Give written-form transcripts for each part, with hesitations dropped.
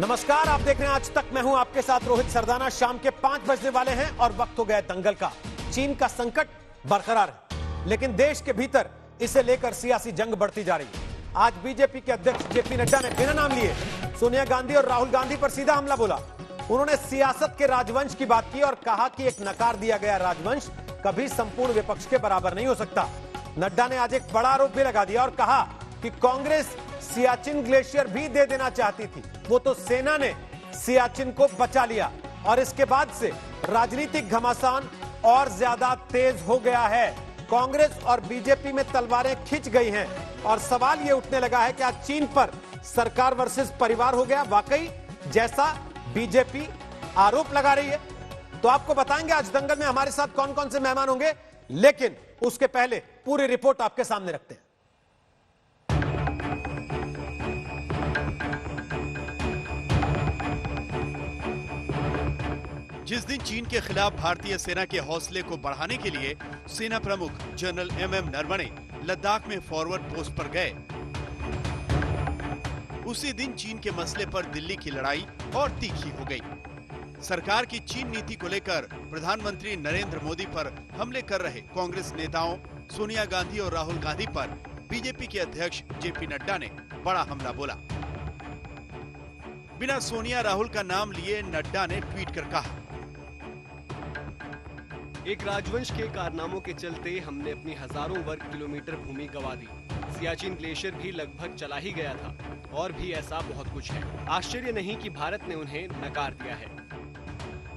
नमस्कार, आप देख रहे हैं आज तक। मैं हूं आपके साथ रोहित सरदाना। शाम के 5 बजने वाले हैं और वक्त हो गया दंगल का। चीन का संकट बरकरार है, लेकिन देश के भीतर इसे लेकर सियासी जंग बढ़ती जा रही है। आज बीजेपी के अध्यक्ष जेपी नड्डा ने बिना नाम लिए सोनिया गांधी और राहुल गांधी पर सीधा हमला बोला। उन्होंने सियासत के राजवंश की बात की और कहा कि एक नकार दिया गया राजवंश कभी संपूर्ण विपक्ष के बराबर नहीं हो सकता। नड्डा ने आज एक बड़ा आरोप भी लगा दिया और कहा कि कांग्रेस सियाचिन ग्लेशियर भी दे देना चाहती थी, वो तो सेना ने सियाचिन को बचा लिया और इसके बाद से राजनीतिक घमासान और ज्यादा तेज हो गया है। कांग्रेस और बीजेपी में तलवारें खिंच गई हैं और सवाल यह उठने लगा है कि आज चीन पर सरकार वर्सेस परिवार हो गया, वाकई जैसा बीजेपी आरोप लगा रही है। तो आपको बताएंगे आज दंगल में हमारे साथ कौन कौन से मेहमान होंगे, लेकिन उसके पहले पूरी रिपोर्ट आपके सामने रखते हैं। जिस दिन चीन के खिलाफ भारतीय सेना के हौसले को बढ़ाने के लिए सेना प्रमुख जनरल एमएम नरवणे लद्दाख में फॉरवर्ड पोस्ट पर गए, उसी दिन चीन के मसले पर दिल्ली की लड़ाई और तीखी हो गई। सरकार की चीन नीति को लेकर प्रधानमंत्री नरेंद्र मोदी पर हमले कर रहे कांग्रेस नेताओं सोनिया गांधी और राहुल गांधी पर बीजेपी के अध्यक्ष जेपी नड्डा ने बड़ा हमला बोला। बिना सोनिया राहुल का नाम लिए नड्डा ने ट्वीट कर कहा, एक राजवंश के कारनामों के चलते हमने अपनी हजारों वर्ग किलोमीटर भूमि गंवा दी। सियाचिन ग्लेशियर भी लगभग चला ही गया था और भी ऐसा बहुत कुछ है। आश्चर्य नहीं कि भारत ने उन्हें नकार दिया है।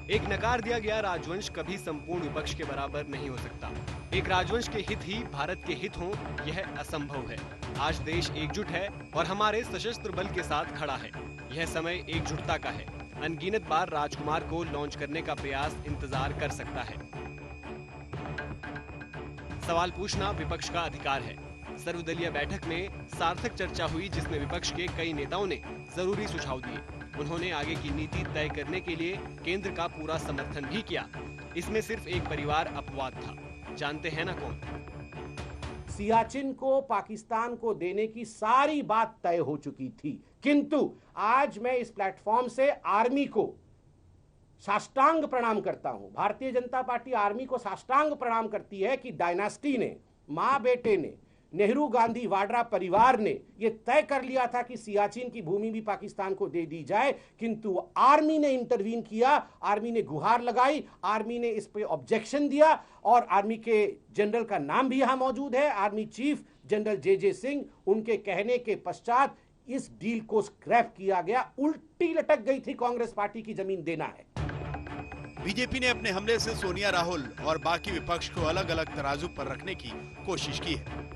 एक नकार दिया गया राजवंश कभी संपूर्ण विपक्ष के बराबर नहीं हो सकता। एक राजवंश के हित ही भारत के हित हों, यह असंभव है। आज देश एकजुट है और हमारे सशस्त्र बल के साथ खड़ा है। यह समय एकजुटता का है। अनगिनत बार राजकुमार को लॉन्च करने का प्रयास इंतजार कर सकता है। सवाल पूछना विपक्ष का अधिकार है। सर्वदलीय बैठक में सार्थक चर्चा हुई, जिसमें विपक्ष के कई नेताओं ने जरूरी सुझाव दिए। उन्होंने आगे की नीति तय करने के लिए केंद्र का पूरा समर्थन भी किया। इसमें सिर्फ एक परिवार अपवाद था। जानते हैं ना कौन? सियाचिन को पाकिस्तान को देने की सारी बात तय हो चुकी थी, किंतु आज मैं इस प्लेटफॉर्म से आर्मी को साष्टांग प्रणाम करता हूं। भारतीय जनता पार्टी आर्मी को साष्टांग प्रणाम करती है कि डायनास्टी ने, मां बेटे ने, नेहरू गांधी वाड्रा परिवार ने यह तय कर लिया था कि सियाचिन की भूमि भी पाकिस्तान को दे दी जाए, किंतु आर्मी ने इंटरवीन किया, आर्मी ने गुहार लगाई, आर्मी ने इस पे ऑब्जेक्शन दिया और आर्मी के जनरल का नाम भी यहां मौजूद है, आर्मी चीफ जनरल जे सिंह। उनके कहने के पश्चात इस डील को स्क्रैप किया गया। उल्टी लटक गई थी कांग्रेस पार्टी की जमीन देना है। बीजेपी ने अपने हमले से सोनिया राहुल और बाकी विपक्ष को अलग अलग तराजू पर रखने की कोशिश की है।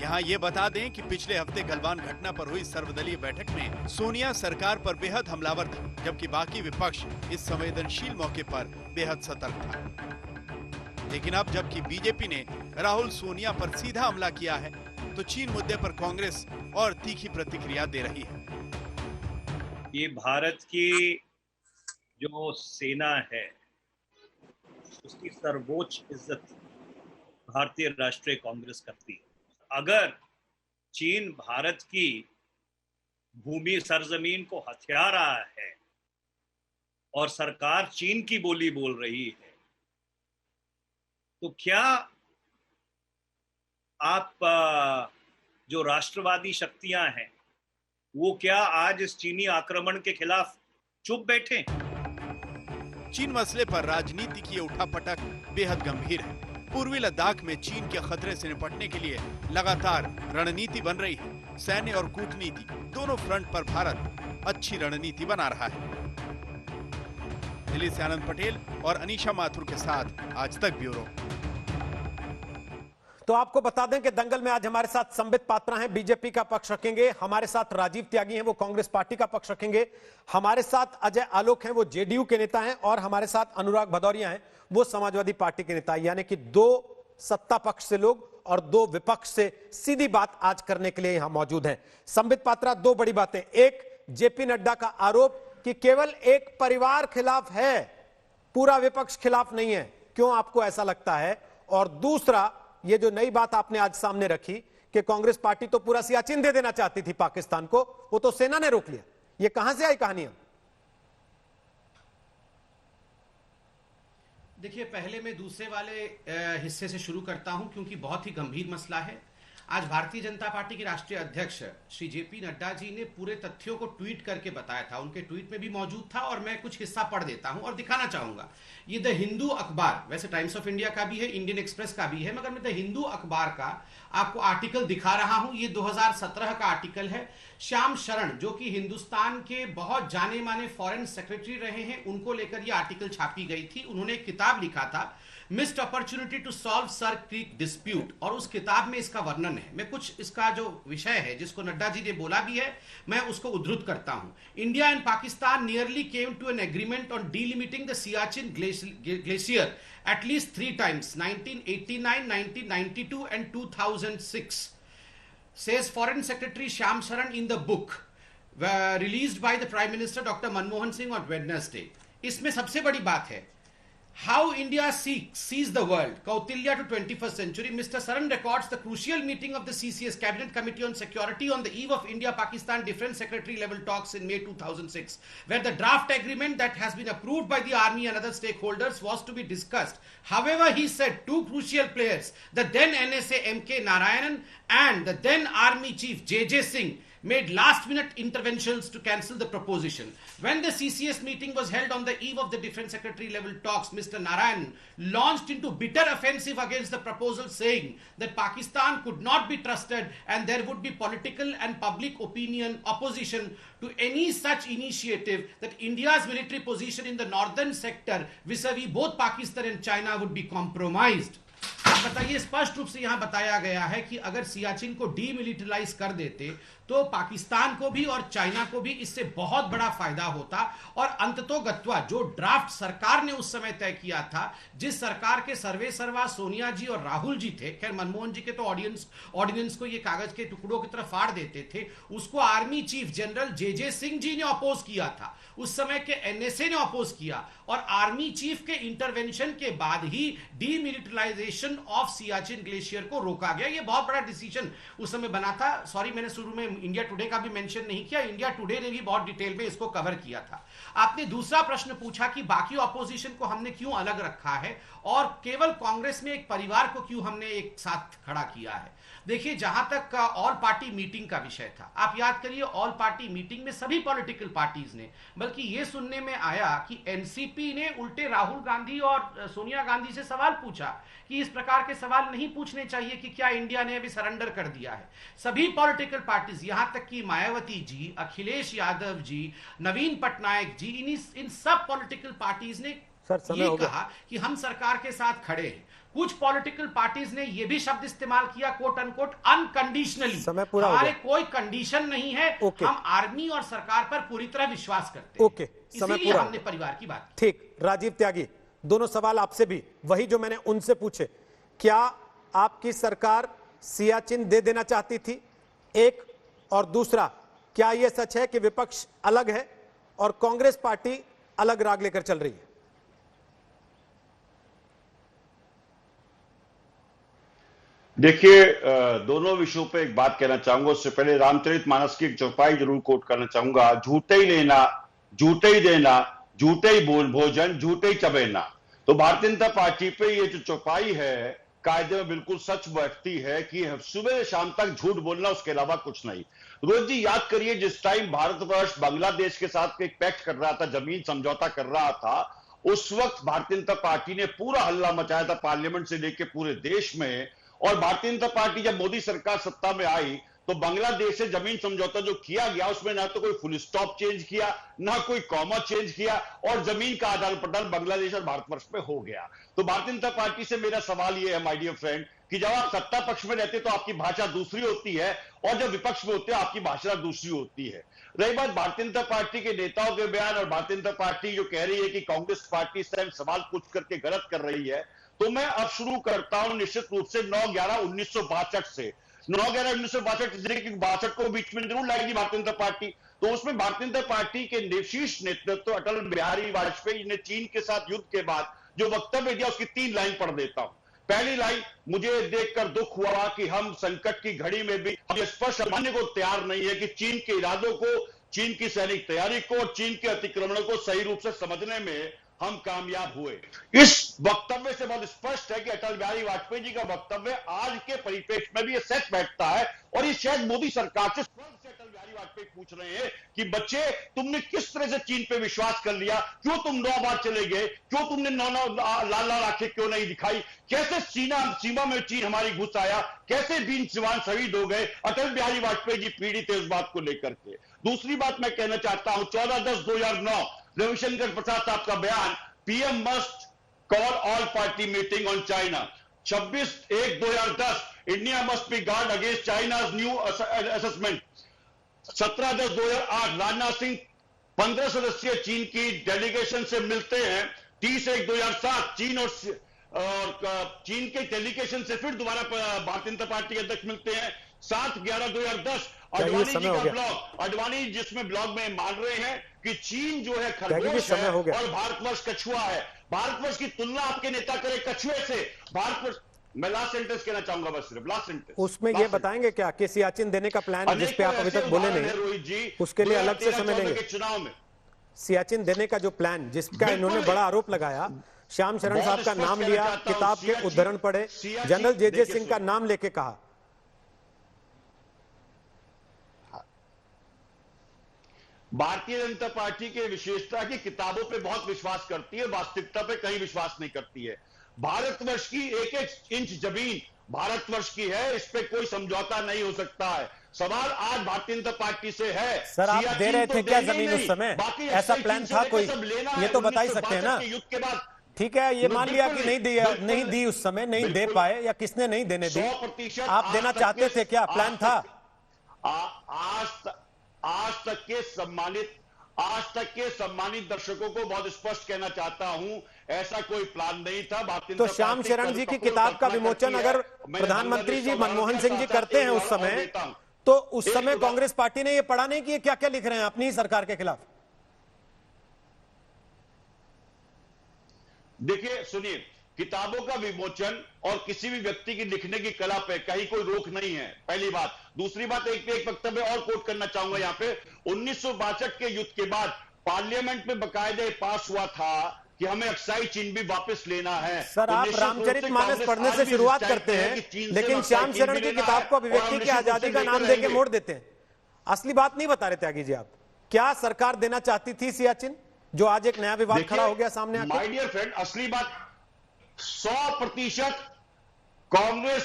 यहाँ ये बता दें कि पिछले हफ्ते गलवान घटना पर हुई सर्वदलीय बैठक में सोनिया सरकार पर बेहद हमलावर थी, जबकि बाकी विपक्ष इस संवेदनशील मौके पर बेहद सतर्क था। लेकिन अब जबकि बीजेपी ने राहुल सोनिया पर सीधा हमला किया है, तो चीन मुद्दे पर कांग्रेस और तीखी प्रतिक्रिया दे रही है। ये भारत की जो सेना है, उसकी सर्वोच्च इज्जत भारतीय राष्ट्रीय कांग्रेस करती है। अगर चीन भारत की भूमि सरजमीन को हथिया रहा है और सरकार चीन की बोली बोल रही है, तो क्या आप जो राष्ट्रवादी शक्तियां हैं, वो क्या आज इस चीनी आक्रमण के खिलाफ चुप बैठे? चीन मसले पर राजनीति की उठापटक बेहद गंभीर है। पूर्वी लद्दाख में चीन के खतरे से निपटने के लिए लगातार रणनीति बन रही है। सैन्य और कूटनीति दोनों फ्रंट पर भारत अच्छी रणनीति बना रहा है। दिल्ली से आनंद पटेल और अनीशा माथुर के साथ आज तक ब्यूरो। तो आपको बता दें कि दंगल में आज हमारे साथ संबित पात्रा हैं, बीजेपी का पक्ष रखेंगे। हमारे साथ राजीव त्यागी हैं, वो कांग्रेस पार्टी का पक्ष रखेंगे। हमारे साथ अजय आलोक हैं, वो जेडीयू के नेता हैं। और हमारे साथ अनुराग भदौरिया हैं, वो समाजवादी पार्टी के नेता हैं। यानी कि 2 सत्ता पक्ष से लोग और 2 विपक्ष से सीधी बात आज करने के लिए यहां मौजूद हैं। संबित पात्रा, 2 बड़ी बातें। एक, जेपी नड्डा का आरोप कि केवल एक परिवार खिलाफ है, पूरा विपक्ष खिलाफ नहीं है। क्यों आपको ऐसा लगता है? और दूसरा, ये जो नई बात आपने आज सामने रखी कि कांग्रेस पार्टी तो पूरा सियाचिन दे देना चाहती थी पाकिस्तान को, वो तो सेना ने रोक लिया, ये कहां से आई कहानियां? देखिए, पहले मैं दूसरे वाले हिस्से से शुरू करता हूं, क्योंकि बहुत ही गंभीर मसला है। आज भारतीय जनता पार्टी के राष्ट्रीय अध्यक्ष श्री जेपी नड्डा जी ने पूरे तथ्यों को ट्वीट करके बताया था। उनके ट्वीट में भी मौजूद था और मैं कुछ हिस्सा पढ़ देता हूं और दिखाना चाहूंगा। ये द हिंदू अखबार, वैसे टाइम्स ऑफ इंडिया का भी है, इंडियन एक्सप्रेस का भी है, मगर मैं द हिंदू अखबार का आपको आर्टिकल दिखा रहा हूं। ये 2017 का आर्टिकल है। श्याम शरण, जो कि हिंदुस्तान के बहुत जाने माने फॉरेन सेक्रेटरी रहे हैं, उनको लेकर ये आर्टिकल छापी गई थी। उन्होंने एक किताब लिखा था, missed opportunity to solve Sir Creek dispute, और उस किताब में इसका वर्णन है। मैं कुछ इसका जो विषय है, जिसको नड्डा जी ने बोला भी है, मैं उसको उद्धृत करता हूं। India and Pakistan nearly came to an agreement on delimiting the Siachen glacier at least 3 times, 1989, 1992 and 2006, says Foreign Secretary Shyam Sharan in the book released by the Prime Minister Dr. Manmohan Singh on Wednesday. इसमें सबसे बड़ी बात है, how India sees the world, Kautilya to 21st century. Mr. Saran records the crucial meeting of the CCS Cabinet Committee on Security on the eve of India-Pakistan Defence Secretary level talks in May 2006, where the draft agreement that has been approved by the army and other stakeholders was to be discussed. However, he said two crucial players, the then NSA M.K. Narayanan and the then Army Chief J.J. Singh, made last-minute interventions to cancel the proposition. When the CCS meeting was held on the eve of the Defence Secretary level talks, Mr. Narayan launched into bitter offensive against the proposal, saying that Pakistan could not be trusted and there would be political and public opinion opposition to any such initiative, that India's military position in the northern sector vis-a-vis both Pakistan and China would be compromised. आप बताइए, स्पष्ट रूप से यहां बताया गया है कि अगर सियाचिन को डीमिलिटराइज कर देते तो पाकिस्तान को भी और चाइना को भी इससे बहुत बड़ा फायदा होता, और अंततोगत्वा जो ड्राफ्ट सरकार ने उस समय तय किया था, जिस सरकार के सर्वे सर्वा सोनिया जी और राहुल जी थे, खैर मनमोहन जी के तो ऑर्डिनेंस को ये कागज के टुकड़ों की तरफ फाड़ देते थे, उसको army chief general J J. Singh ji ने अपोज किया था, उस समय के एनएसए ने अपोज किया, और आर्मी चीफ के इंटरवेंशन के बाद ही डीमिलिटराइजेशन ऑफ सियाचिन ग्लेशियर को रोका गया। ये बहुत बड़ा डिसीजन उस समय बना था। सॉरी, मैंने शुरू में इंडिया टुडे का भी मेंशन नहीं किया, इंडिया टुडे ने भी बहुत डिटेल में इसको कवर किया था। आपने दूसरा प्रश्न पूछा कि बाकी ऑपोजिशन को हमने क्यों अलग रखा है और केवल कांग्रेस में एक परिवार को क्यों हमने एक साथ खड़ा किया है। देखिए, जहां तक ऑल पार्टी मीटिंग का विषय था, आप याद करिए, ऑल पार्टी मीटिंग में सभी पॉलिटिकल पार्टीज ने, बल्कि यह सुनने में आया कि एनसीपी ने उल्टे राहुल गांधी और सोनिया गांधी से सवाल पूछा कि इस प्रकार के सवाल नहीं पूछने चाहिए कि क्या इंडिया ने अभी सरेंडर कर दिया है। सभी पॉलिटिकल पार्टीज, यहां तक कि मायावती जी, अखिलेश यादव जी, नवीन पटनायक जी, इन सब पॉलिटिकल पार्टीज ने ये कहा कि हम सरकार के साथ खड़े हैं। कुछ पॉलिटिकल पार्टीज ने यह भी शब्द इस्तेमाल किया, कोट अनकोट, अनकंडीशनली, हमारे कोई कंडीशन नहीं है, हम आर्मी और सरकार पर पूरी तरह विश्वास करते हैं। इसीलिए हमने परिवार की बात। ठीक, राजीव त्यागी, दोनों सवाल आपसे भी वही जो मैंने उनसे पूछे। क्या आपकी सरकार सियाचिन दे देना चाहती थी, एक, और दूसरा, क्या यह सच है कि विपक्ष अलग है और कांग्रेस पार्टी अलग राग लेकर चल रही है? देखिए, दोनों विषयों पे एक बात कहना चाहूंगा। उससे पहले रामचरितमानस की एक चौपाई जरूर कोट करना चाहूंगा। झूठे ही लेना, झूठे ही देना, झूठे ही भोजन, झूठे ही चबेना। तो भारतीय जनता पार्टी पे ये जो चौपाई है, कायदे में बिल्कुल सच बैठती है कि सुबह से शाम तक झूठ बोलना, उसके अलावा कुछ नहीं। रोज जी याद करिए, जिस टाइम भारतवर्ष बांग्लादेश के साथ एक पैक्ट कर रहा था, जमीन समझौता कर रहा था, उस वक्त भारतीय जनता पार्टी ने पूरा हल्ला मचाया था, पार्लियामेंट से लेकर पूरे देश में। और भारतीय जनता पार्टी जब मोदी सरकार सत्ता में आई तो बांग्लादेश से जमीन समझौता जो किया गया, उसमें ना तो कोई फुल स्टॉप चेंज किया, ना कोई कॉमा चेंज किया, और जमीन का आदान प्रदान बांग्लादेश और भारतवर्ष में हो गया। तो भारतीय जनता पार्टी से मेरा सवाल यह है, माय डियर फ्रेंड, कि जब आप सत्ता पक्ष में रहते तो आपकी भाषा दूसरी होती है, और जब विपक्ष में होते हैं आपकी भाषा दूसरी होती है। रही बात भारतीय जनता पार्टी के नेताओं के बयान, और भारतीय जनता पार्टी जो कह रही है कि कांग्रेस पार्टी इस टाइम सवाल पूछ करके गलत कर रही है, तो मैं अब शुरू करता हूं निश्चित रूप से 9/11/1962 से। 9/11/1962 को बीच में जरूर लाएगी भारतीय जनता पार्टी। तो उसमें भारतीय जनता पार्टी के शीर्ष नेतृत्व अटल बिहारी वाजपेयी ने चीन के साथ युद्ध के बाद जो वक्तव्य दिया, उसकी 3 लाइन पढ़ देता हूं। पहली लाइन, मुझे देखकर दुख हुआ कि हम संकट की घड़ी में भी हम स्पष्ट मानने को तैयार नहीं है कि चीन के इरादों को चीन की सैनिक तैयारी को और चीन के अतिक्रमणों को सही रूप से समझने में हम कामयाब हुए। इस वक्तव्य से बहुत स्पष्ट है कि अटल बिहारी वाजपेयी जी का वक्तव्य आज के परिप्रेक्ष्य में भी ये सच बैठता है और ये शायद मोदी सरकार से स्वयं से अटल बिहारी वाजपेयी पूछ रहे हैं कि बच्चे, तुमने किस तरह से चीन पे विश्वास कर लिया, क्यों तुम 9 बार चले गए, क्यों तुमने 9 लाल आंखें क्यों नहीं दिखाई, कैसे सीमा में चीन हमारी घुस आया, कैसे 20 जवान शहीद हो गए। अटल बिहारी वाजपेयी जी पीड़ित है इस बात को लेकर के। दूसरी बात मैं कहना चाहता हूं, 14/10/2009 रविशंकर प्रसाद साहब का बयान, PM must call all party meeting on China. 26/1/2010 India must be guard against China's new assessment. 17/10/2008 Rajnath Singh 15 सदस्यीय चीन की डेलीगेशन से मिलते हैं। 30/1/2007 चीन और चीन के डेलीगेशन से फिर दोबारा भारतीय जनता पार्टी के अध्यक्ष मिलते हैं। 7/11/2010 अडवाणी जी का ब्लॉग, अडवाणी जिसमें ब्लॉग में मान रहे हैं कि चीन जो है खरगोश है और भारतवर्ष कछुआ है। भारतवर्ष की तुलना आपके नेता करे कछुए से। भारतवर्ष, मैं लास्ट सेंटेंस कहना चाहूंगा, बस सिर्फ लास्ट सेंटेंस। उसमें ये बताएंगे क्या कि सियाचिन देने का प्लान, जिस पे आप अभी तक बोले नहीं, रोहित जी, उसके लिए अलग से समय लेंगे। चुनाव में सियाचिन देने का जो प्लान, जिसका इन्होंने बड़ा आरोप लगाया, श्याम शरण साहब का नाम लिया, किताब के उद्धरण पढ़े, जनरल जे सिंह का नाम लेके कहा। भारतीय जनता पार्टी की विशेषता की किताबों पे बहुत विश्वास करती है, वास्तविकता पे कहीं विश्वास नहीं करती है। भारतवर्ष की एक एक इंच जमीन भारतवर्ष की है, इस पे कोई समझौता नहीं हो सकता है। सवाल आज भारतीय जनता पार्टी से है। सर, आप दे रहे थे क्या जमीन उस समय? ऐसा प्लान था कोई? ये तो बता ही सकते हैं ना। युद्ध के बाद ठीक है, ये मान लिया कि नहीं दी उस समय, नहीं दे पाए, या किसने नहीं देने दी। 100% आप देना चाहते थे क्या? प्लान था? आज तक के सम्मानित दर्शकों को बहुत स्पष्ट कहना चाहता हूं, ऐसा कोई प्लान नहीं था। भारतीय तो श्याम शरण जी की किताब का विमोचन अगर प्रधानमंत्री जी मनमोहन सिंह जी करते हैं उस समय, तो उस समय कांग्रेस पार्टी ने ये पढ़ा नहीं कि ये क्या क्या लिख रहे हैं अपनी ही सरकार के खिलाफ। देखिए, सुनिए, किताबों का विमोचन और किसी भी व्यक्ति की लिखने की कला पे कहीं कोई रोक नहीं है, पहली बात। दूसरी बात, एक वक्तव्य और कोट करना चाहूंगा यहां पे। 1962 के युद्ध के बाद पार्लियामेंट में बकायदे पास हुआ था कि हमें अक्साई चीन भी वापस लेना है। सर, आप रामचरितमानस पढ़ने से शुरुआत करते हैं, लेकिन श्याम शरण की किताब को अभिव्यक्ति की आजादी का नाम देके मोड़ देते हैं। असली बात नहीं बता रहे त्यागी जी आप। क्या सरकार देना चाहती थी सियाचिन, जो आज एक नया विवाद खड़ा हो गया सामने आके? माय डियर फ्रेंड, असली बात 100% कांग्रेस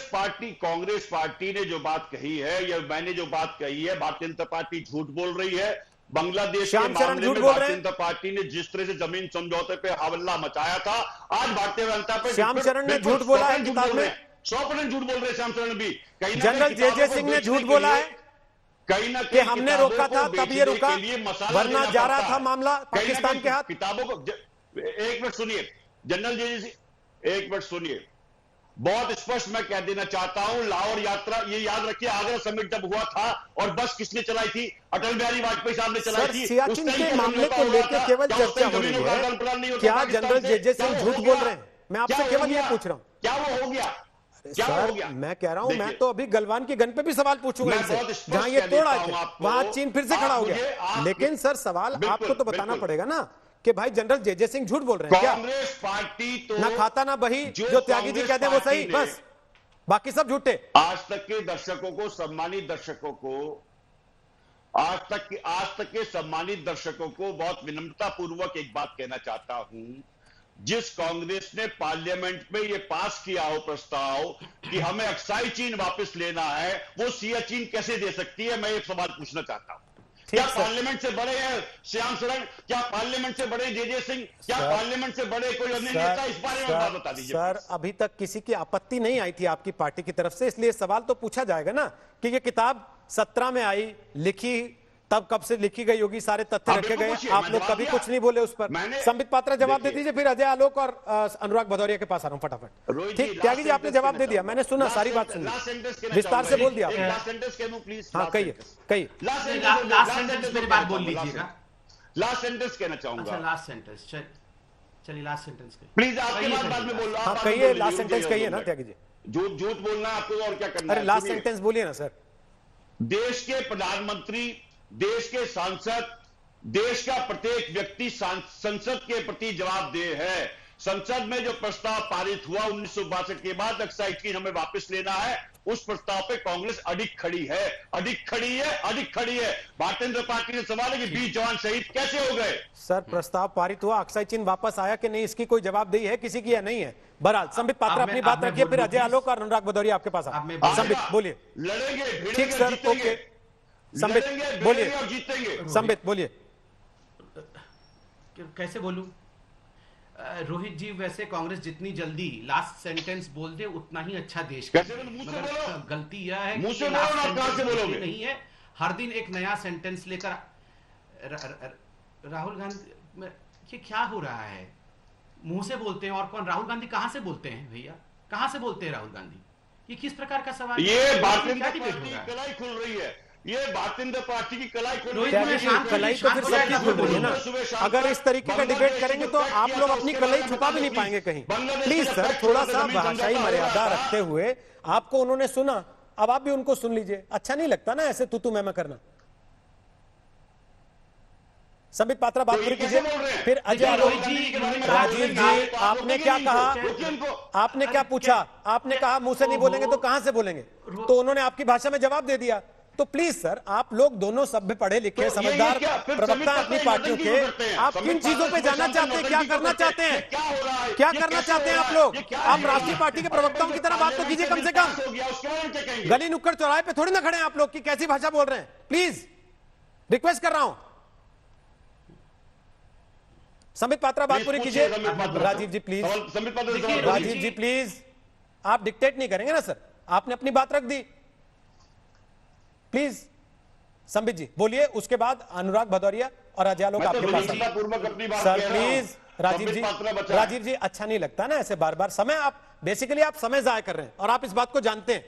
पार्टी ने जो बात कही है, या मैंने जो बात कही है, भारतीय जनता पार्टी झूठ बोल रही है। बांग्लादेश के मामले में भारतीय जनता पार्टी ने जिस तरह से जमीन समझौते पे हल्ला मचाया था, आज भारतीय जनता पे श्याम शरण ने झूठ बोला है किताब में। 100% झूठ बोल रहे श्याम शरण भी। जनरल जे सिंह ने झूठ बोला है कहीं ना कि हमने रोका था, तब ये रुका, वरना जा रहा था मामला पाकिस्तान के हाथ। किताबों को एक मिनट सुनिए, जनरल जे सिंह, एक मिनट सुनिए, बहुत स्पष्ट मैं कह देना चाहता हूं, लाहौर यात्रा, ये याद रखिए, आगरा समिट जब हुआ था और बस किसने चलाई थी? अटल बिहारी वाजपेयी साहब ने चलाई थी। सियाचिन के मामले को लेकर केवल चर्चा हो रही है, क्या जनरल जे सिंह झूठ बोल रहे हैं? मैं आपसे केवल ये पूछ रहा हूं, क्या वो हो गया? क्या हो गया? मैं कह रहा हूं, मैं तो अभी गलवान की गन पे भी सवाल पूछूंगा इनसे, जहां ये तोड़ आए थे वहां चीन फिर से खड़ा हो गया। लेकिन सर, सवाल आपको तो बताना पड़ेगा ना कि भाई जनरल जे सिंह झूठ बोल रहे हैं क्या? कांग्रेस पार्टी तो ना खाता ना बही, जो त्यागी जी कहते हैं वो सही, बस बाकी सब झूठे। आज तक के दर्शकों को, सम्मानित दर्शकों को, आज तक के सम्मानित दर्शकों को बहुत विनम्रता पूर्वक एक बात कहना चाहता हूं। जिस कांग्रेस ने पार्लियामेंट में ये पास किया हो प्रस्ताव कि हमें अक्साई चीन वापस लेना है, वो सियाचिन कैसे दे सकती है? मैं एक सवाल पूछना चाहता हूं। क्या पार्लियामेंट से बड़े हैं श्याम शरण? क्या पार्लियामेंट से बड़े जे सिंह? क्या पार्लियामेंट से बड़े कोई अन्य नेता? इस बारे में बात बता दीजिए सर। अभी तक किसी की आपत्ति नहीं आई थी आपकी पार्टी की तरफ से, इसलिए सवाल तो पूछा जाएगा ना कि ये किताब 17 में आई, लिखी तब कब से लिखी गई होगी, सारे तथ्य रखे गए, आप लोग कभी कुछ नहीं बोले उस पर। संबित पात्रा जवाब दे दीजिए, फिर अजय आलोक और अनुराग भदौरिया के पास आ रहा हूं फटाफट। ठीक, त्यागी जी आपने जवाब दे दिया, मैंने सुना, सारी बात सुनी, विस्तार से बोल दिया। हाँ, कहिए कहिए। लास्ट सेंटेंस मेरी बात बोल लीजिएगा। लास्ट सेंटेंस कहना चाहूंगा। लास्ट सेंटेंस, चलिए लास्ट सेंटेंस प्लीज, आपके बाद में बोल रहा हूं। हाँ, कहिए, लास्ट सेंटेंस कहिए ना त्यागी जी। झूठ बोलना है आपको, और क्या करना है? अरे लास्ट सेंटेंस बोलिए ना सर। देश के प्रधानमंत्री देश के सांसद, देश का प्रत्येक व्यक्ति संसद के प्रति जवाबदेह है। संसद में जो प्रस्ताव पारित हुआ 1962 के बाद एक्साइज की हमें वापस लेना है, उस प्रस्ताव पे कांग्रेस अडिग खड़ी है, अडिग खड़ी है। भारतीय जनता पार्टी ने सवाल है कि 20 जवान शहीद कैसे हो गए। सर, प्रस्ताव पारित हुआ, अक्साई चीन वापस आया कि नहीं, इसकी कोई जवाबदेही है किसी की या नहीं है? बहरहाल संबित पात्रा अपनी बात रखिए, फिर अजय आलोक और अनुराग भदौरिया आपके पास आए। संबित बोलिए। लड़ेंगे, ठीक सर, ओके। संबित बोलिए। और जीतेंगे। संबित बोलिए। कैसे बोलूं? रोहित जी, वैसे कांग्रेस जितनी जल्दी लास्ट सेंटेंस बोल दे उतना ही अच्छा देश का। मगर गलती यह है कि लास्ट सेंटेंस नहीं है, हर दिन एक नया सेंटेंस लेकर राहुल गांधी, ये क्या हो रहा है? मुंह से बोलते हैं और कौन? राहुल गांधी कहां से बोलते हैं भैया? कहां से बोलते हैं राहुल गांधी? ये किस प्रकार का सवाल? ये भारतीय जनता पार्टी की कलाई खुल रही है, ये भारतीय जनता पार्टी की कलाई खुल रही है। कलाई तो फिर सबकी खुल रही है ना। अगर इस तरीके का डिबेट करेंगे तो आप लोग अपनी कलाई छुपा भी नहीं पाएंगे कहीं। प्लीज सर, थोड़ा सा भाषाई मर्यादा रखते हुए, आपको उन्होंने सुना, अब आप भी उनको सुन लीजिए। अच्छा नहीं लगता ना ऐसे तू मैं करना। संबित पात्रा बात पूरी कीजिए, फिर अजय आलोक जी। राजीव जी, आपने क्या कहा? आपने क्या पूछा? आपने कहा मुंह से नहीं बोलेंगे तो कहां से बोलेंगे? तो उन्होंने आपकी भाषा में जवाब दे दिया। तो प्लीज सर, आप लोग दोनों सभ्य, पढ़े लिखे, समझदार प्रवक्ता अपनी पार्टियों के, आप किन चीजों पे जाना चाहते हैं? क्या करना चाहते हैं? क्या करना चाहते हैं आप लोग? आप राष्ट्रीय पार्टी के प्रवक्ताओं की तरह बात तो कीजिए कम से कम। गली नुक्कड़ चौराहे पे थोड़ी ना खड़े हैं आप लोग कि कैसी भाषा बोल रहे हैं। प्लीज रिक्वेस्ट कर रहा हूं। संबित पात्रा बात पूरी कीजिए। राजीव जी प्लीज, राजीव जी प्लीज, आप डिक्टेट नहीं करेंगे ना सर? आपने अपनी बात रख दी, प्लीज। संबित जी बोलिए, उसके बाद अनुराग भदौरिया और अजय आलोक आपके पास। सर प्लीज, राजीव जी अच्छा नहीं लगता ना ऐसे बार बार समय, आप बेसिकली आप समय जाया कर रहे हैं और आप इस बात को जानते हैं,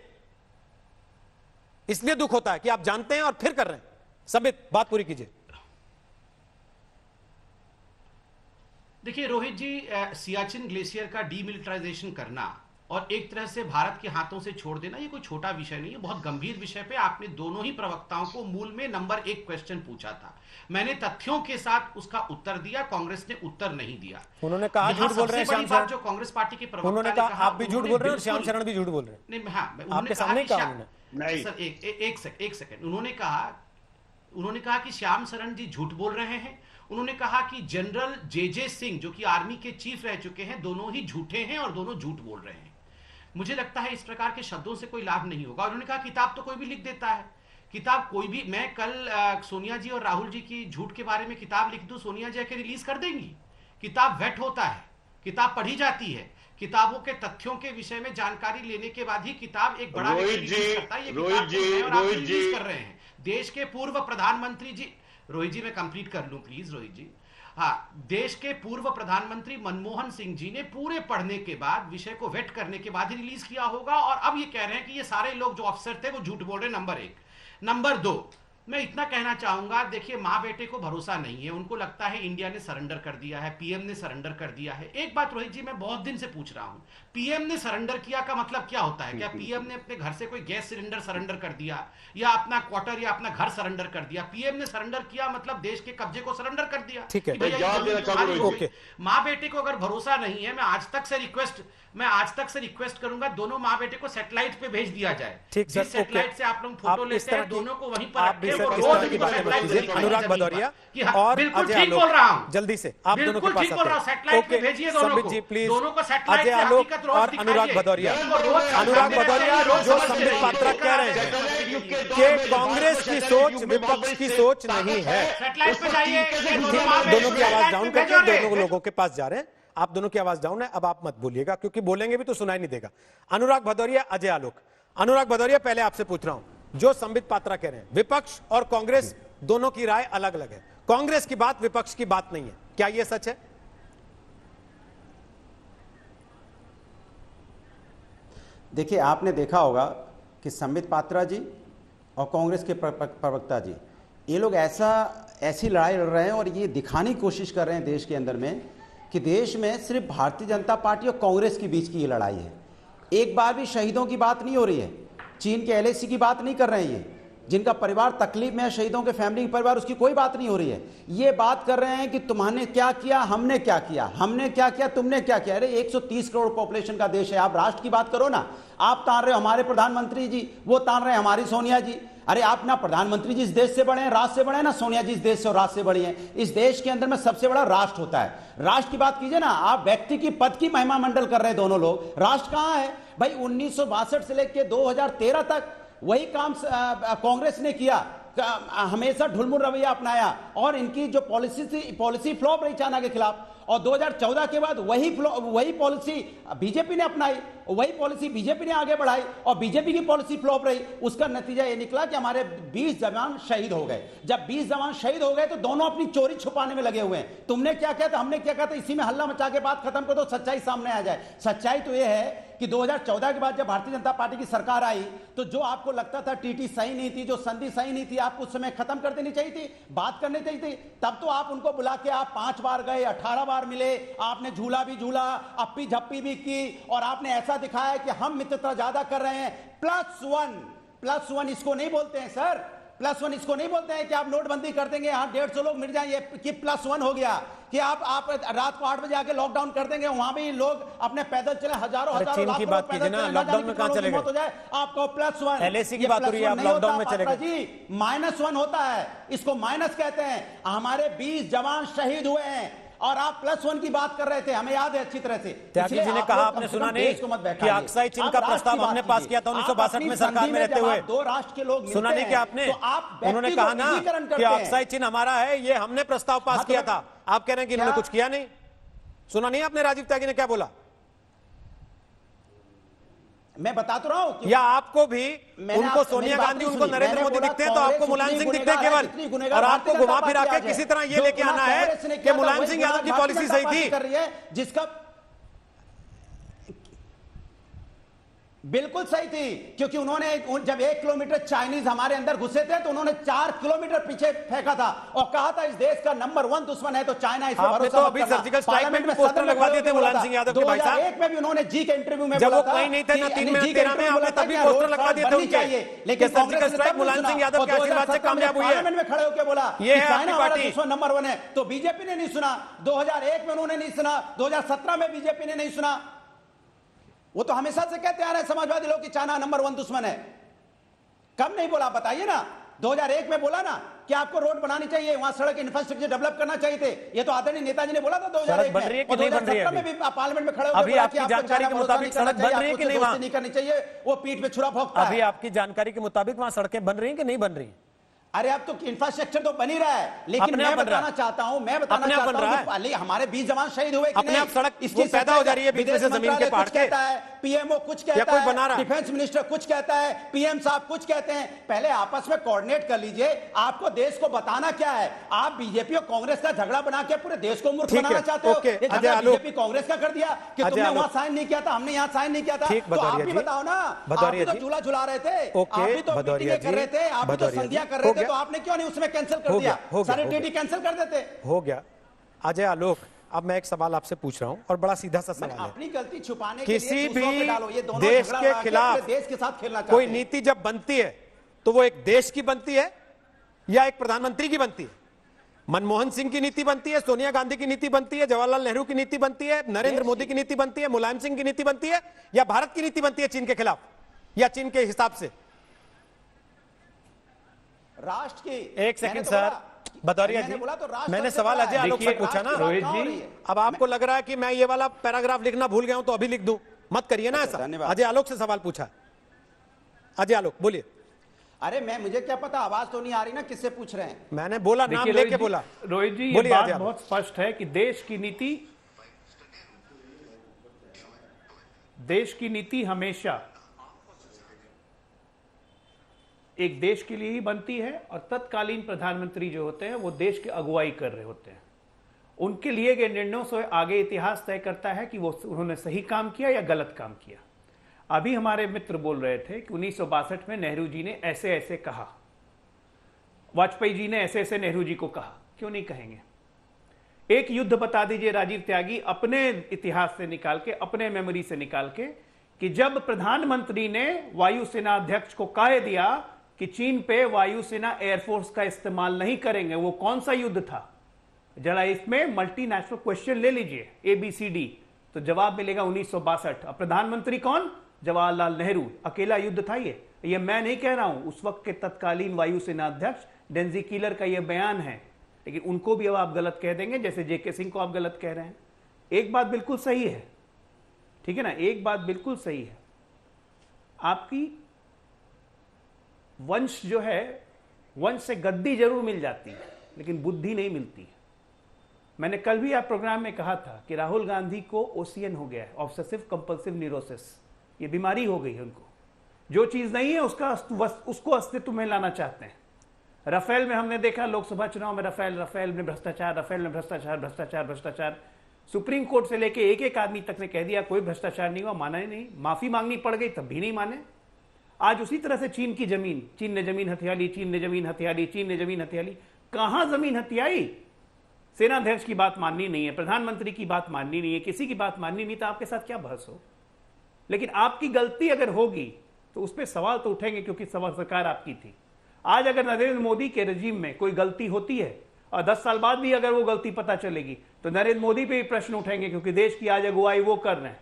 इसलिए दुख होता है कि आप जानते हैं और फिर कर रहे हैं। संबित बात पूरी कीजिए। देखिए रोहित जी, सियाचिन ग्लेशियर का डीमिलिटराइजेशन करना और एक तरह से भारत के हाथों से छोड़ देना, ये कोई छोटा विषय नहीं है, बहुत गंभीर विषय पे आपने दोनों ही प्रवक्ताओं को मूल में नंबर 1 क्वेश्चन पूछा था। मैंने तथ्यों के साथ उसका उत्तर दिया, कांग्रेस ने उत्तर नहीं दिया। उन्होंने कहा झूठ बोल रहे हैं श्याम शरण, जो कांग्रेस पार्टी के प्रवक्ता उन्होंने कहा आप भी झूठ बोल रहे हैं और श्याम शरण भी झूठ बोल रहे हैं। नहीं, हाँ, आपके सामने कहा उन्होंने। सर एक सेकंड, उन्होंने कहा कि श्याम शरण जी झूठ बोल रहे हैं। उन्होंने कहा कि जनरल जे सिंह जो कि आर्मी के चीफ रह चुके हैं, दोनों ही झूठे हैं और दोनों झूठ बोल रहे हैं। मुझे लगता है इस प्रकार के शब्दों से कोई लाभ नहीं होगा। उन्होंने कहा किताब तो कोई भी लिख देता है, किताब कोई भी, मैं कल सोनिया जी और राहुल जी की झूठ के बारे में किताब लिख दूं, सोनिया जी आके रिलीज कर देंगी। किताब वेट होता है, किताब पढ़ी जाती है, किताबों के तथ्यों के विषय में जानकारी लेने के बाद ही किताब एक बड़ा रिलीज करता है। ये किताब रिलीज कर रहे हैं देश के पूर्व प्रधानमंत्री जी। रोहित जी मैं कंप्लीट कर लूं प्लीज। रोहित जी, हाँ, देश के पूर्व प्रधानमंत्री मनमोहन सिंह जी ने पूरे पढ़ने के बाद, विषय को वेट करने के बाद ही रिलीज किया होगा, और अब ये कह रहे हैं कि ये सारे लोग जो अफसर थे वो झूठ बोल रहे हैं। नंबर 1। नंबर 2, मैं इतना कहना चाहूंगा, देखिए माँ बेटे को भरोसा नहीं है, उनको लगता है इंडिया ने सरेंडर कर दिया है, पीएम ने सरेंडर कर दिया है। एक बात रोहित जी मैं बहुत दिन से पूछ रहा हूं, पीएम ने सरेंडर किया का मतलब क्या होता है? क्या पीएम ने अपने घर से कोई गैस सिलेंडर सरेंडर कर दिया, या अपना क्वार्टर या अपना घर सरेंडर कर दिया? पीएम ने सरेंडर किया मतलब देश के कब्जे को सरेंडर कर दिया। ठीक है, माँ बेटे को अगर भरोसा नहीं है, मैं आज तक से रिक्वेस्ट करूंगा, दोनों माँ बेटे को सैटेलाइट पे भेज दिया जाए। ठीक सर, सैटेलाइट से आप लोग फोटो लेते हैं, दोनों को वहीं पर अनुराग भदौरिया और अजय आलोक, जल्दी से आप दोनों के पास आते हैं। ओके संबित जी प्लीज, अजय आलोक और अनुराग भदौरिया। अनुराग भदौरिया जो संबित पात्रा कह रहे हैं कि कांग्रेस की सोच विपक्ष की सोच नहीं है, दोनों की आवाज डाउन करके दोनों लोगों के पास जा रहे हैं। आप दोनों की आवाज डाउन है, अब आप मत बोलिएगा क्योंकि बोलेंगे भी तो सुनाई नहीं देगा। अनुराग भदौरिया, अजय आलोक। अनुराग भदौरिया, पहले आपसे पूछ रहा हूं, जो संबित पात्रा कह रहे हैं विपक्ष और कांग्रेस दोनों की राय अलग अलग है, कांग्रेस की बात विपक्ष की बात नहीं है, क्या यह सच है? देखिए, आपने देखा होगा कि संबित पात्रा जी और कांग्रेस के प्रवक्ता जी, ये लोग ऐसी लड़ाई लड़ रहे हैं और ये दिखाने की कोशिश कर रहे हैं देश के अंदर में कि देश में सिर्फ भारतीय जनता पार्टी और कांग्रेस के बीच की ये लड़ाई है। एक बार भी शहीदों की बात नहीं हो रही है, चीन के LAC की बात नहीं कर रहे हैं, जिनका परिवार तकलीफ में है, शहीदों के फैमिली के परिवार, उसकी कोई बात नहीं हो रही है। ये बात कर रहे हैं कि तुम्हारे क्या किया, हमने क्या किया, हमने क्या किया, तुमने क्या किया। अरे 130 करोड़ पॉपुलेशन का देश है, आप राष्ट्र की बात करो ना। आप तान रहे हो हमारे प्रधानमंत्री जी, वो तान रहे हैं हमारी सोनिया जी। अरे आप ना प्रधानमंत्री जी इस देश से बड़े हैं, राष्ट्र से बड़े हैं, ना सोनिया जी इस देश से और राष्ट्र से बड़ी हैं। इस देश के अंदर में सबसे बड़ा राष्ट्र होता है। राष्ट्र की बात कीजिए ना, आप व्यक्ति की पद की महिमा मंडल कर रहे हैं दोनों लोग। राष्ट्र कहां है भाई? 1962 से लेकर 2013 तक वही काम कांग्रेस ने किया, हमेशा ढुलमुल रवैया अपनाया, और इनकी जो पॉलिसी फ्लॉप रही चाइना के खिलाफ। और 2014 के बाद वही पॉलिसी बीजेपी ने अपनाई, वही पॉलिसी बीजेपी ने आगे बढ़ाई, और बीजेपी की पॉलिसी फ्लॉप रही। उसका नतीजा ये निकला कि हमारे 20 जवान शहीद हो गए। जब 20 जवान शहीद हो गए तो दोनों अपनी चोरी छुपाने में लगे हुए हैं। तुमने क्या किया था, हमने क्या किया था, इसी में हल्ला मचा के बात खत्म कर दो, सच्चाई सामने आ जाए। सच्चाई तो यह है कि 2014 के बाद जब भारतीय जनता पार्टी की सरकार आई तो जो आपको लगता था टीटी सही नहीं थी, जो संधि सही नहीं थी, आपको उस समय खत्म कर देनी चाहिए थी, बात करनी चाहिए थी। तब तो आप उनको बुला के आप 5 बार गए, 18 बार मिले, आपने झूला भी झूला, अप्पी झप्पी भी की, और आपने ऐसा दिखाया कि हम मित्रता ज्यादा कर रहे हैं। +1 इसको नहीं बोलते हैं सर, +1 इसको नहीं बोलते हैं कि आप नोटबंदी कर देंगे, यहाँ 150 लोग मिट जाएंगे कि +1 हो गया। कि आप रात को 8 बजे आके लॉकडाउन कर देंगे, वहां भी लोग अपने पैदल चले, हजारों चीन की बात कीजिए ना, लॉकडाउन में कहां चले गए? आपको +1 LAC की बात हो रही है, आप लॉकडाउन में चले गए जी। -1 होता है, इसको माइनस कहते हैं। हमारे 20 जवान शहीद हुए हैं और आप +1 की बात कर रहे थे, हमें याद है अच्छी तरह से। त्यागी जी ने कहा, आपने सुना नहीं कि अक्साई चीन का प्रस्ताव हमने पास किया था 1962 में सरकार में रहते हुए? 2 राष्ट्र के लोग सुना नहीं कि आपने? उन्होंने कहा ना कि अक्साई चीन हमारा है, ये हमने प्रस्ताव पास किया था। आप कह रहे हैं कि इन्होंने कुछ किया नहीं? सुना नहीं आपने राजीव त्यागी ने क्या बोला? मैं बता तो रहा हूं। या आपको भी उनको सोनिया गांधी, उनको नरेंद्र मोदी दिखते हैं तो आपको मुलायम सिंह दिखते हैं केवल, और आपको घुमा फिरा के किसी तरह ये लेके आना है कि मुलायम सिंह यादव की पॉलिसी सही थी। कर रही है जिसका बिल्कुल सही थी, क्योंकि उन्होंने जब 1 किलोमीटर चाइनीज हमारे अंदर घुसे थे तो उन्होंने 4 किलोमीटर पीछे फेंका था और कहा था इस देश का नंबर 1 दुश्मन है तो चाइना। इस आपने तो अभी सर्जिकल स्ट्राइक में भी पोस्टर लगवा दिए थे मुलायम सिंह यादव के भाई साहब। 2001 में भी उन्होंने जी के इंटरव्यू में जब वो कहीं नहीं थे ना 3 में 13 में, आपने तभी पोस्टर लगवा दिए थे उनके, लेकिन सर्जिकल स्ट्राइक मुलायम सिंह यादव के आशीर्वाद से कामयाब हुई है। पार्लियामेंट में खड़े होकर बोला ये है आपकी पार्टी, दुश्मन नंबर 1 है, तो बीजेपी ने नहीं सुना। 2001 में उन्होंने नहीं सुना, 2017 में बीजेपी ने नहीं सुना। वो तो हमेशा से कहते आ रहे हैं समाजवादी लोग कि चाइना नंबर 1 दुश्मन है। कब नहीं बोला बताइए ना? 2001 में बोला ना कि आपको रोड बनानी चाहिए, वहां सड़क इंफ्रास्ट्रक्चर डेवलप करना चाहिए थे। ये तो आदरणीय नेताजी ने बोला था 2001 बन रही है कि में। नहीं बन रही है? में भी पार्लियामेंट में खड़े होकर अभी आपकी जानकारी के मुताबिक सड़क बन रही है कि नहीं? वहां नहीं करनी चाहिए, वो पीठ पे छुरा भोंकता है। अभी आपकी जानकारी के मुताबिक वहां सड़कें बन रही हैं कि नहीं बन रही? अरे अब तो इंफ्रास्ट्रक्चर तो बन ही रहा है, लेकिन मैं बताना चाहता हूं कि हमारे 20 जवान शहीद हुए कि अपने आप सड़क इसकी पैदा हो जा रही है बीच में से जमीन के पाड़ के। पीएमओ कुछ कहता कोई बना रहा, डिफेंस मिनिस्टर कुछ कहता है, पीएम साहब कुछ कहते हैं। पहले आपस में कोऑर्डिनेट कर लीजिए। आपको देश को बताना क्या है? आप बीजेपी और कांग्रेस का झगड़ा बना के पूरे देश को मूर्ख बनाना चाहते हो। ये झगड़ा बीजेपी कांग्रेस का कर दिया कि तुमने वहां साइन नहीं किया था, हमने यहाँ साइन नहीं किया था। तो आप भी बताओ ना, आप भी तो झूला झुला रहे थे, आप भी तो मीटिंगें कर रहे थे, आप भी तो संधियां कर रहे थे, तो आपने क्यों नहीं उसमें कैंसिल कर दिया? सारे टीटी कैंसिल कर देते। हो गया। अजय आलोक, अब मैं एक सवाल आपसे पूछ रहा हूं और बड़ा सीधा सा सवाल है। अपनी गलती छुपाने किसी भी देश के खिलाफ देश के साथ खेलना कोई नीति जब बनती है तो वो एक देश की बनती है या एक प्रधानमंत्री की बनती है? मनमोहन सिंह की नीति बनती है, सोनिया गांधी की नीति बनती है, जवाहरलाल नेहरू की नीति बनती है, नरेंद्र मोदी की नीति बनती है, मुलायम सिंह की नीति बनती है, या भारत की नीति बनती है चीन के खिलाफ या चीन के हिसाब से? राष्ट्र की एक सेकंड सर, भदौरिया जी, मैंने सवाल अजय आलोक से पूछा ना। रोहित जी, अब आपको लग रहा है कि मैं ये वाला पैराग्राफ लिखना भूल गया हूं तो अभी लिख दूं? मत करिए ना ऐसा। अजय आलोक से सवाल पूछा। अजय आलोक बोलिए। अरे मुझे क्या पता, आवाज तो नहीं आ रही ना, किससे पूछ रहे हैं? मैंने बोला, नाम लेके बोला। रोहित जी, ये बात बहुत स्पष्ट है कि देश की नीति हमेशा एक देश के लिए ही बनती है और तत्कालीन प्रधानमंत्री जो होते हैं वो देश की अगुवाई कर रहे होते हैं। उनके लिए गए निर्णयों से आगे इतिहास तय करता है कि वो उन्होंने सही काम किया या गलत काम किया। अभी हमारे मित्र बोल रहे थे कि 1962 में नेहरू जी ने ऐसे ऐसे कहा, वाजपेयी जी ने ऐसे ऐसे नेहरू जी को कहा। क्यों नहीं कहेंगे? एक युद्ध बता दीजिए राजीव त्यागी, अपने इतिहास से निकाल के, अपने मेमोरी से निकाल के, कि जब प्रधानमंत्री ने वायुसेना अध्यक्ष को कह दिया कि चीन पे वायुसेना एयरफोर्स का इस्तेमाल नहीं करेंगे। वो कौन सा युद्ध था? जरा इसमें मल्टीनेशनल क्वेश्चन ले लीजिए, ABCD, तो जवाब मिलेगा 1962। अब प्रधानमंत्री कौन? जवाहरलाल नेहरू। अकेला युद्ध था ये मैं नहीं कह रहा हूं, उस वक्त के तत्कालीन वायुसेना अध्यक्ष डेंजी कीलर का ये बयान है। लेकिन उनको भी अब आप गलत कह देंगे, जैसे JK सिंह को आप गलत कह रहे हैं। एक बात बिल्कुल सही है, ठीक है ना, एक बात बिल्कुल सही है, आपकी वंश जो है, वंश से गद्दी जरूर मिल जाती है लेकिन बुद्धि नहीं मिलती है। मैंने कल भी आप प्रोग्राम में कहा था कि राहुल गांधी को OCN हो गया है, ऑब्सेसिव कंपल्सिव न्यूरोसिस, ये बीमारी हो गई है उनको। जो चीज नहीं है उसको अस्तित्व में लाना चाहते हैं। राफेल में हमने देखा, लोकसभा चुनाव में राफेल में भ्रष्टाचार, राफेल में भ्रष्टाचार, भ्रष्टाचार, भ्रष्टाचार। सुप्रीम कोर्ट से लेके एक आदमी तक ने कह दिया कोई भ्रष्टाचार नहीं हुआ, माना ही नहीं। माफी मांगनी पड़ गई तब भी नहीं माने। आज उसी तरह से चीन की जमीन, चीन ने जमीन हथियाली, चीन ने जमीन हथियाली, चीन ने जमीन हथियाली। कहां जमीन हथियाई? सेनाध्यक्ष की बात माननी नहीं है, प्रधानमंत्री की बात माननी नहीं है, किसी की बात माननी नहीं, तो आपके साथ क्या बहस हो। लेकिन आपकी गलती अगर होगी तो उस पर सवाल तो उठेंगे, क्योंकि सरकार आपकी थी। आज अगर नरेंद्र मोदी के रजीम में कोई गलती होती है और 10 साल बाद भी अगर वो गलती पता चलेगी तो नरेंद्र मोदी पे भी प्रश्न उठेंगे, क्योंकि देश की आज अगुवाई वो कर रहे हैं।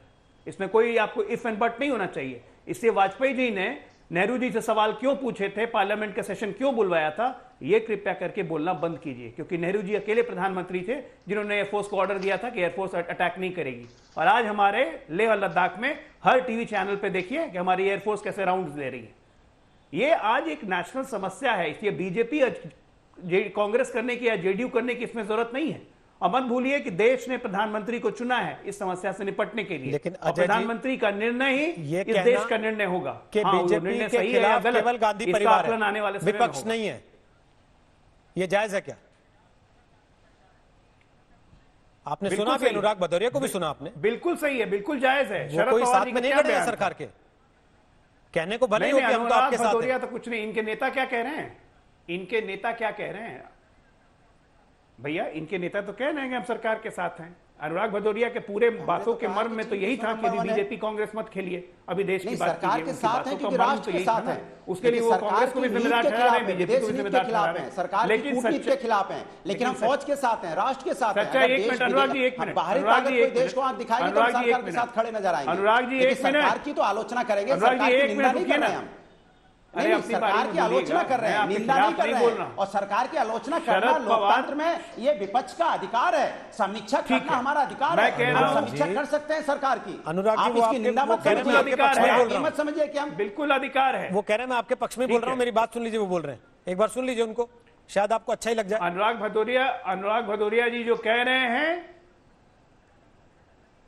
इसमें कोई आपको इफ एंड बट नहीं होना चाहिए। इससे वाजपेयी जी ने नेहरू जी से सवाल क्यों पूछे थे, पार्लियामेंट का सेशन क्यों बुलवाया था, ये कृपया करके बोलना बंद कीजिए, क्योंकि नेहरू जी अकेले प्रधानमंत्री थे जिन्होंने एयरफोर्स को ऑर्डर दिया था कि एयरफोर्स अटैक नहीं करेगी। और आज हमारे लेह और लद्दाख में हर टीवी चैनल पे देखिए कि हमारी एयरफोर्स कैसे राउंड्स ले रही है। ये आज एक नेशनल समस्या है, इसलिए बीजेपी कांग्रेस करने की या JDU करने की इसमें जरूरत नहीं है। और मत भूलिए कि देश ने प्रधानमंत्री को चुना है इस समस्या से निपटने के लिए, लेकिन प्रधानमंत्री का निर्णय ही इस देश का निर्णय होगा कि बीजेपी के खिलाफ केवल गांधी परिवार है, आने वाले विपक्ष नहीं है, ये जायज है क्या? आपने सुना भी, अनुराग भदौरिया को भी सुना आपने? बिल्कुल सही है, बिल्कुल जायज है। वो कोई साथ में नहीं खड़े हैं सरकार के, कहने को भले ही हो कि हम तो आपके साथ हैं। तो कुछ नहीं, इनके नेता क्या कह रहे हैं, इनके नेता क्या कह रहे हैं भैया, इनके नेता तो कह रहे हैं कि हम सरकार के साथ हैं। अनुराग भदौरिया के पूरे बातों के मर्म में तो यही था कि बीजेपी कांग्रेस मत खेलिए, अभी देश की बात सरकार के साथ है क्योंकि राष्ट्र के साथ है। उसके लिए वो कांग्रेस को भी जिम्मेदार ठहरा रहे हैं, बीजेपी को भी जिम्मेदार ठहरा रहे हैं, सरकार की कूटनीति के खिलाफ हैं, लेकिन हम फौज के साथ हैं, राष्ट्र के साथ हैं। एक मिनट अनुराग जी, एक मिनट, बाहरी ताकत कोई देश को हाथ दिखाएगी तो सरकार के साथ खड़े नजर आएंगे। अनुराग जी एक मिनट, सरकार की तो आलोचना करेंगे, सरकार की निंदा नहीं कर रहे हैं हम। नहीं, सरकार की आलोचना कर रहे हैं, निंदा नहीं कर रहे हैं। और सरकार की आलोचना करना लोकतंत्र में ये विपक्ष का अधिकार है, समीक्षा करना हमारा अधिकार है, हम समीक्षा कर सकते हैं सरकार की। अनुराग जी, आप इसकी निंदा मत करिए, मत समझिए कि हम बिल्कुल अधिकार है। वो कह रहे हैं मैं आपके पक्ष में बोल रहा हूं, मेरी बात सुन लीजिए, वो बोल रहे हैं, एक बार सुन लीजिए उनको, शायद आपको अच्छा ही लग जाए। अनुराग भदौरिया जी जो कह रहे हैं,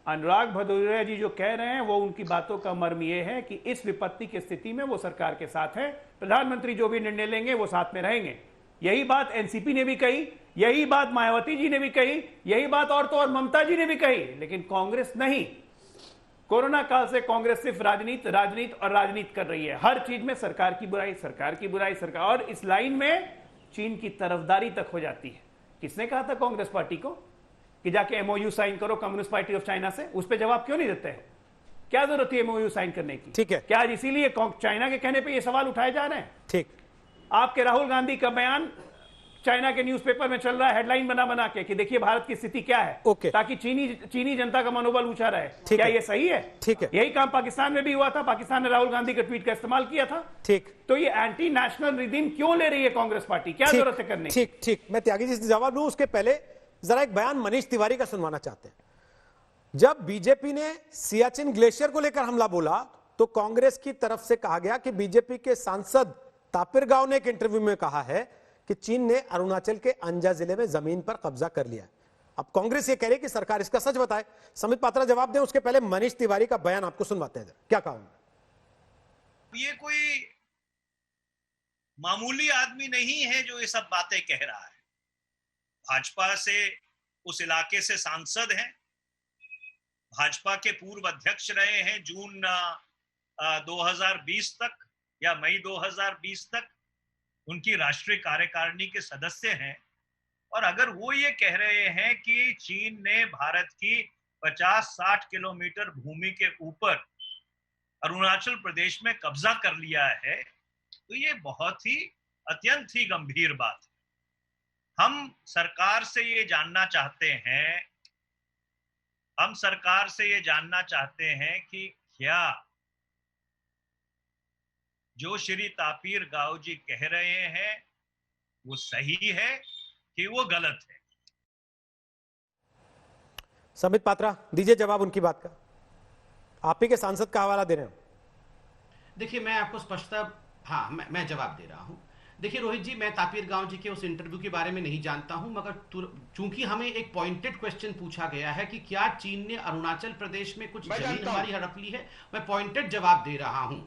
अनुराग भदौरिया जी जो कह रहे हैं वो उनकी बातों का मर्म ये है कि इस विपत्ति की स्थिति में वो सरकार के साथ है, प्रधानमंत्री जो भी निर्णय लेंगे वो साथ में रहेंगे। यही बात एनसीपी ने भी कही, यही बात मायावती जी ने भी कही, यही बात और तो और ममता जी ने भी कही, लेकिन कांग्रेस नहीं। कोरोना काल से कांग्रेस सिर्फ राजनीति कर रही है, हर चीज में सरकार की बुराई, सरकार, और इस लाइन में चीन की तरफदारी तक हो जाती है। किसने कहा था कांग्रेस पार्टी को कि जाके MOU साइन करो कम्युनिस्ट पार्टी ऑफ चाइना से? उस पर जवाब क्यों नहीं देते हैं? क्या जरूरत है MOU साइन करने की? ठीक है, क्या आज इसीलिए चाइना के कहने पे ये सवाल उठाए जा रहे हैं? ठीक, आपके राहुल गांधी का बयान चाइना के न्यूज़पेपर में चल रहा है, हेडलाइन बना के कि देखिए भारत की स्थिति क्या है, ताकि चीनी जनता का मनोबल ऊंचा रहे। क्या ये सही है? ठीक है, यही काम पाकिस्तान में भी हुआ था, पाकिस्तान ने राहुल गांधी के ट्वीट का इस्तेमाल किया था। ठीक, तो ये एंटी नेशनल रिदीम क्यों ले रही है कांग्रेस पार्टी? क्या जरूरत है करने? ठीक, मैं त्यागी जी से जवाब लूं उसके पहले जरा एक बयान मनीष तिवारी का सुनवाना चाहते हैं। जब बीजेपी ने सियाचिन ग्लेशियर को लेकर हमला बोला तो कांग्रेस की तरफ से कहा गया कि बीजेपी के सांसद तापिर गांव ने एक इंटरव्यू में कहा है कि चीन ने अरुणाचल के अंजा जिले में जमीन पर कब्जा कर लिया है। अब कांग्रेस ये कह रही है कि सरकार इसका सच बताए। समित पात्रा जवाब दें, उसके पहले मनीष तिवारी का बयान आपको सुनवाते हैं, क्या कहा उन्होंने। ये कोई मामूली आदमी नहीं है जो ये सब बातें कह रहा है। भाजपा से उस इलाके से सांसद हैं, भाजपा के पूर्व अध्यक्ष रहे हैं जून 2020 तक या मई 2020 तक, उनकी राष्ट्रीय कार्यकारिणी के सदस्य हैं। और अगर वो ये कह रहे हैं कि चीन ने भारत की 50-60 किलोमीटर भूमि के ऊपर अरुणाचल प्रदेश में कब्जा कर लिया है, तो ये बहुत ही अत्यंत ही गंभीर बात है। हम सरकार से ये जानना चाहते हैं कि क्या जो श्री तापिर गाव जी कह रहे हैं वो सही है कि वो गलत है। संबित पात्रा, दीजिए जवाब उनकी बात का। आप ही के सांसद का हवाला दे रहे हो। देखिए, मैं आपको स्पष्टता, हाँ, मैं जवाब दे रहा हूं। देखिए रोहित जी, मैं तापिर गांव जी के उस इंटरव्यू के बारे में नहीं जानता हूं, मगर चूंकि हमें एक पॉइंटेड क्वेश्चन पूछा गया है कि क्या चीन ने अरुणाचल प्रदेश में कुछ जमीन हमारी हड़प ली है, मैं पॉइंटेड जवाब दे रहा हूं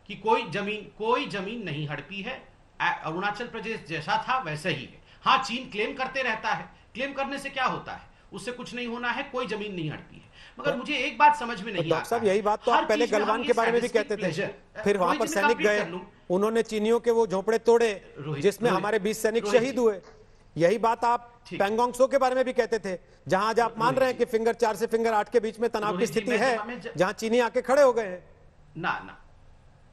कि कोई जमीन नहीं हड़पी है। अरुणाचल प्रदेश जैसा था वैसा ही है। हाँ, चीन क्लेम करते रहता है, क्लेम करने से क्या होता है, उससे कुछ नहीं होना है, कोई जमीन नहीं हड़पी है। मगर मुझे एक बात समझ में नहीं डॉक्टर साहब, यही बात तो आप पहले गलवान के बारे में भी कहते थे, फिर वहां पर सैनिक गए, उन्होंने चीनियों के वो झोपड़े तोड़े जिसमें हमारे 20 सैनिक शहीद हुए। यही बात आप पैंगोंग त्सो के बारे में भी कहते थे, जहां आज आप मान रहे हैं कि फिंगर 4 से फिंगर 8 के बीच में तनाव की स्थिति है, जहां चीनी आके खड़े हो गए हैं।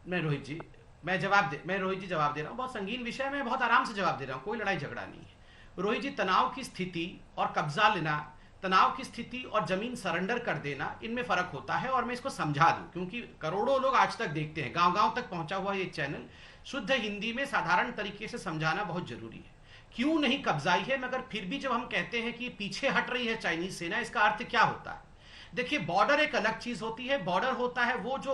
मैं रोहित जी जवाब दे रहा हूं। बहुत संगीन विषय में बहुत आराम से जवाब दे रहा हूं, कोई लड़ाई झगड़ा नहीं है। रोहित जी, तनाव की स्थिति और कब्जा लेना, तनाव की स्थिति और जमीन सरेंडर कर देना, इनमें फर्क होता है। और मैं इसको समझा दूं, क्योंकि करोड़ों लोग आज तक देखते हैं, गांव-गांव तक पहुंचा हुआ ये चैनल, शुद्ध हिंदी में साधारण तरीके से समझाना बहुत जरूरी है। क्यों नहीं कब्जाई है, मगर फिर भी जब हम कहते हैं कि पीछे हट रही है चाइनीज सेना, इसका अर्थ क्या होता है? देखिए, बॉर्डर एक अलग चीज होती है। बॉर्डर होता है वो जो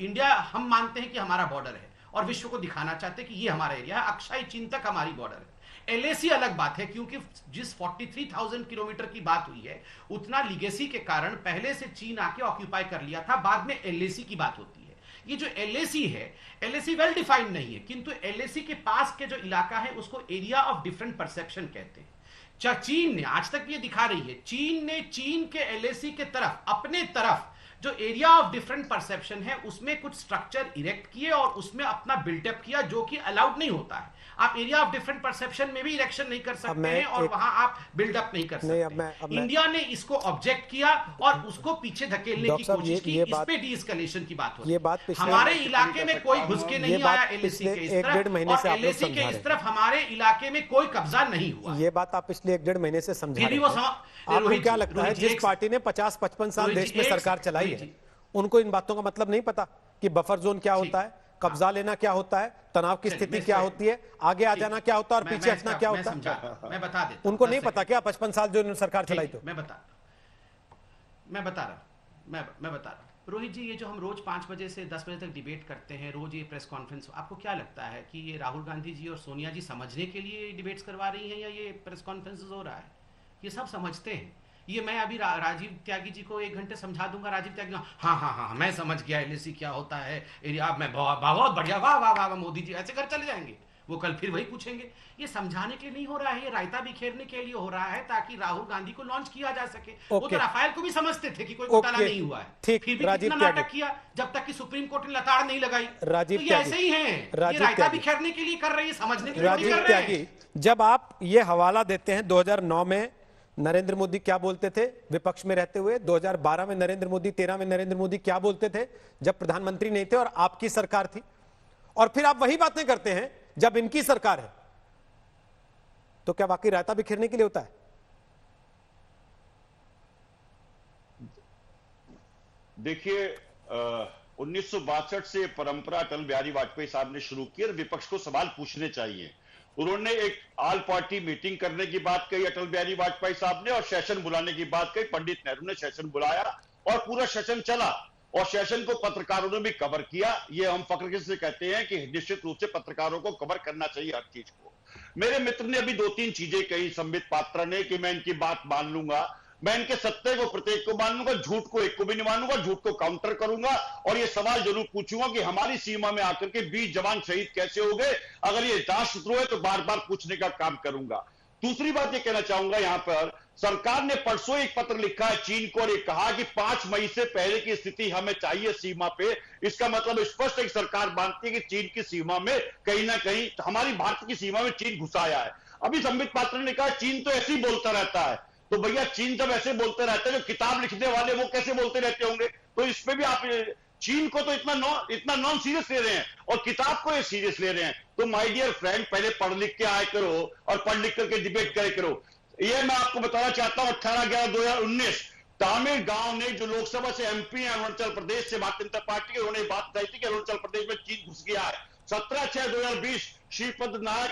इंडिया हम मानते हैं कि हमारा बॉर्डर है और विश्व को दिखाना चाहते हैं कि ये हमारा एरिया है, अक्षय चीन तक हमारी बॉर्डर है। एलएसी अलग बात है, क्योंकि जिस 43,000 किलोमीटर की बात हुई है, उतना लीगेसी के कारण पहले से चीन आके ऑक्यूपाई कर लिया था, बाद में एलएसी की बात होती है। ये जो एलएसी है, एलएसी वेल डिफाइंड नहीं है, किंतु एलएसी के पास के जो इलाका है उसको एरिया ऑफ डिफरेंट परसेप्शन कहते हैं। चीन ने आज तक ये दिखा रही है, चीन के एलएसी के तरफ, अपने तरफ जो एरिया ऑफ डिफरेंट परसेप्शन है, उसमें कुछ स्ट्रक्चर इरेक्ट किए और उसमें अपना बिल्टअप किया, जो कि अलाउड नहीं होता है। आप एरिया ऑफ डिफरेंट परसेप्शन में भी इलेक्शन नहीं कर सकते हैं और वहां आप बिल्डअप नहीं कर सकते। इंडिया ने इसको ऑब्जेक्ट किया और उसको पीछे धकेलने की कोशिश की। इस पे डीएस्केलेशन की बात होती है। हमारे इलाके में कोई घुस के नहीं आया एलएसी के इस तरफ, और एलएसी के इस तरफ हमारे इलाके में कोई कब्जा नहीं हुआ। ये बात आप पिछले 1-1.5 महीने से समझा रहे हैं। आपको क्या लगता है, जिस पार्टी ने 50-55 साल देश में सरकार चलाई है, उनको इन बातों का मतलब नहीं पता कि बफर जोन क्या होता है, कब्जा लेना क्या होता है, तनाव की स्थिति क्या होती है, आगे आ जाना क्या होता है और पीछे हटना क्या होता है? मैं बता देता हूं। उनको नहीं पता क्या 55 साल जो इन्होंने सरकार चलाई? तो मैं बता रहा हूं रोहित जी, ये जो हम रोज 5 बजे से 10 बजे तक डिबेट करते हैं, रोज ये प्रेस कॉन्फ्रेंस, आपको क्या लगता है कि ये राहुल गांधी जी और सोनिया जी समझने के लिए डिबेट्स करवा रही हैं या ये प्रेस कॉन्फ्रेंस हो रहा है? ये सब समझते हैं। ये मैं अभी राजीव त्यागी जी को 1 घंटे समझा दूंगा। राजीव त्यागी हाँ मैं समझ गया एलएसी क्या होता है, एरिया में बहुत बढ़िया, वाह वाह वाह, मोदी जी ऐसे कर चले जाएंगे। वो कल फिर वही पूछेंगे। ये समझाने के लिए नहीं हो रहा है, ये रायता बिखेरने के लिए हो रहा है, ताकि राहुल गांधी को लॉन्च किया जा सके। वो तो राफेल को भी समझते थे कि कोई घोटाला नहीं हुआ है, फिर भी कितना नाटक किया जब तक कि सुप्रीम कोर्ट ने लताड़ नहीं लगाई। तो ये ऐसे ही है, ये रायता बिखेरने के लिए कर रही है, समझने के लिए नहीं कर रहे हैं। जब आप ये हवाला देते हैं 2009 में नरेंद्र मोदी क्या बोलते थे विपक्ष में रहते हुए, 2012 में नरेंद्र मोदी, 13 में नरेंद्र मोदी क्या बोलते थे जब प्रधानमंत्री नहीं थे और आपकी सरकार थी, और फिर आप वही बातें करते हैं जब इनकी सरकार है, तो क्या वाकई रायता बिखेरने के लिए होता है? देखिए, 1962 से परंपरा अटल बिहारी वाजपेयी साहब ने शुरू की और विपक्ष को सवाल पूछने चाहिए। उन्होंने एक ऑल पार्टी मीटिंग करने की बात कही अटल बिहारी वाजपेयी साहब ने, और सेशन बुलाने की बात कही। पंडित नेहरू ने सेशन बुलाया और पूरा सेशन चला, और सेशन को पत्रकारों ने भी कवर किया। ये हम फख्र से कहते हैं कि निश्चित रूप से पत्रकारों को कवर करना चाहिए हर चीज को। मेरे मित्र ने अभी 2-3 चीजें कही, संबित पात्रा ने, कि मैं इनकी बात मान लूंगा, मैं इनके सत्य को प्रत्येक को मान लूंगा, झूठ को एक को भी नहीं मानूंगा, झूठ को काउंटर करूंगा, और ये सवाल जरूर पूछूंगा कि हमारी सीमा में आकर के 20 जवान शहीद कैसे हो गए। अगर ये राष्ट्रद्रोह है तो बार बार पूछने का काम करूंगा। दूसरी बात ये कहना चाहूंगा, यहां पर सरकार ने परसों एक पत्र लिखा है चीन को, और ये कहा कि 5 मई से पहले की स्थिति हमें चाहिए सीमा पे। इसका मतलब स्पष्ट है कि सरकार मानती है कि चीन की सीमा में कहीं ना कहीं, हमारी भारत की सीमा में चीन घुसाया है। अभी संबित पात्रा ने कहा चीन तो ऐसे ही बोलता रहता है, तो भैया चीन जब ऐसे बोलते रहते हैं, जो किताब लिखने वाले वो कैसे बोलते रहते होंगे? तो इस पे भी आप चीन को तो इतना नॉन सीरियस ले रहे हैं और किताब को ये सीरियस ले रहे हैं। तो माय डियर फ्रेंड, पहले पढ़ लिख के आए करो और पढ़ लिख करके डिबेट करे करो। ये मैं आपको बताना चाहता हूं, 18/11/2019 तामिल गांव ने जो लोकसभा से एमपी है अरुणाचल प्रदेश से भारतीय जनता पार्टी के, उन्होंने बात कही थी कि अरुणाचल प्रदेश में चीन घुस गया है। 17/6/2020 श्रीपद नायक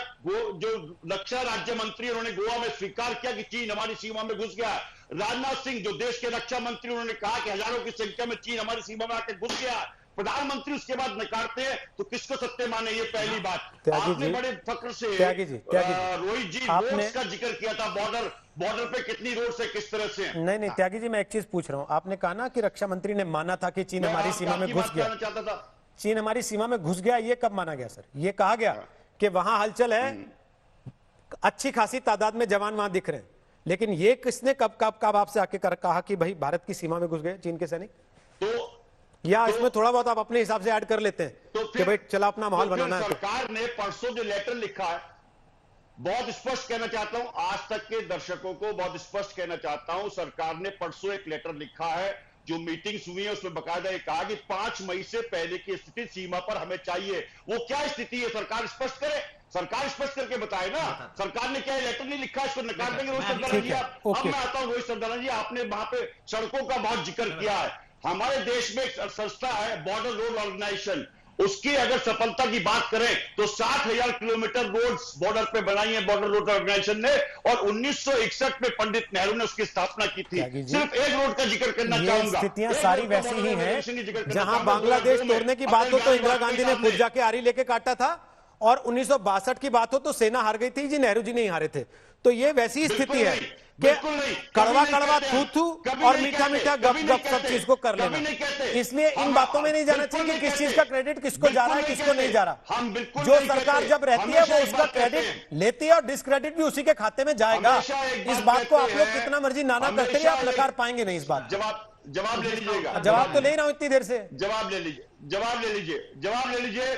जो रक्षा राज्य मंत्री, उन्होंने गोवा में स्वीकार किया कि चीन हमारी सीमा में घुस गया है। राजनाथ सिंह जो देश के रक्षा मंत्री, उन्होंने कहा कि हजारों की संख्या में चीन हमारी सीमा में आकर घुस गया है। प्रधानमंत्री उसके बाद नकारते हैं, तो किसको सत्य माने? ये पहली बात। आपने बड़े फक्र से रोहित जी रोड्स का जिक्र किया था, बॉर्डर पे कितनी रोड्स है, किस तरह से? नहीं त्यागी जी, मैं एक चीज पूछ रहा हूं। आपने कहा ना कि रक्षा मंत्री ने माना था कि चीन हमारी सीमा में घुस गया। चाहता था चीन हमारी सीमा में घुस गया, ये कब माना गया सर? ये कहा गया कि वहां हलचल है, अच्छी खासी तादाद में जवान वहां दिख रहे हैं, लेकिन ये किसने कब आपसे आके कहा कि भाई भारत की सीमा में घुस गए चीन के सैनिक? तो या इसमें थोड़ा बहुत आप अपने हिसाब से ऐड कर लेते हैं तो कि भाई चला अपना माहौल बनाना है? सरकार ने परसों जो लेटर लिखा है, बहुत स्पष्ट कहना चाहता हूं, आज तक के दर्शकों को बहुत स्पष्ट कहना चाहता हूं, सरकार ने परसों एक लेटर लिखा है, जो मीटिंग्स हुई है उसमें बकायदा ये कहा कि 5 मई से पहले की स्थिति सीमा पर हमें चाहिए। वो क्या स्थिति है सरकार स्पष्ट करे, सरकार स्पष्ट करके बताए ना। सरकार ने क्या लेटर नहीं लिखा, इसको नकार देंगे रोहित सरदाना जी? अब मैं आता हूं रोहित सरदाना जी, आपने वहां पे सड़कों का बहुत जिक्र किया है। हमारे देश में एक संस्था है बॉर्डर रोड ऑर्गेनाइजेशन, उसकी अगर सफलता की बात करें तो 60,000 किलोमीटर रोड्स बॉर्डर पे बनाई है बॉर्डर रोड ऑर्गेनाइजेशन ने, और 1961 में पंडित नेहरू ने उसकी स्थापना की थी। सिर्फ एक रोड का जिक्र करना चाहूंगा। स्थितियां सारी वैसी ही हैं। जहां बांग्लादेश तोड़ने की बात हो तो इंदिरा गांधी ने खुद जाके आरी लेके काटा था, और 1962 की बात हो तो सेना हार गई थी जी, नेहरू जी नहीं हारे थे। तो ये वैसी स्थिति है कि कड़वा कड़वा थू थू और मीठा मीठा गप गप सब चीज को कर लेना। इसलिए इन बातों में नहीं जाना चाहिए कि किस चीज का क्रेडिट किसको जा रहा है, किसको नहीं जा रहा। जो सरकार जब रहती है वो उसका क्रेडिट लेती है और डिस्क्रेडिट भी उसी के खाते में जाएगा। इस बात को आप लोग कितना मर्जी नाना करते रहिए, आप नकार पाएंगे नहीं इस बात। जवाब ले लीजिएगा। जवाब तो ले रहा हूं इतनी देर से। जवाब ले लीजिए।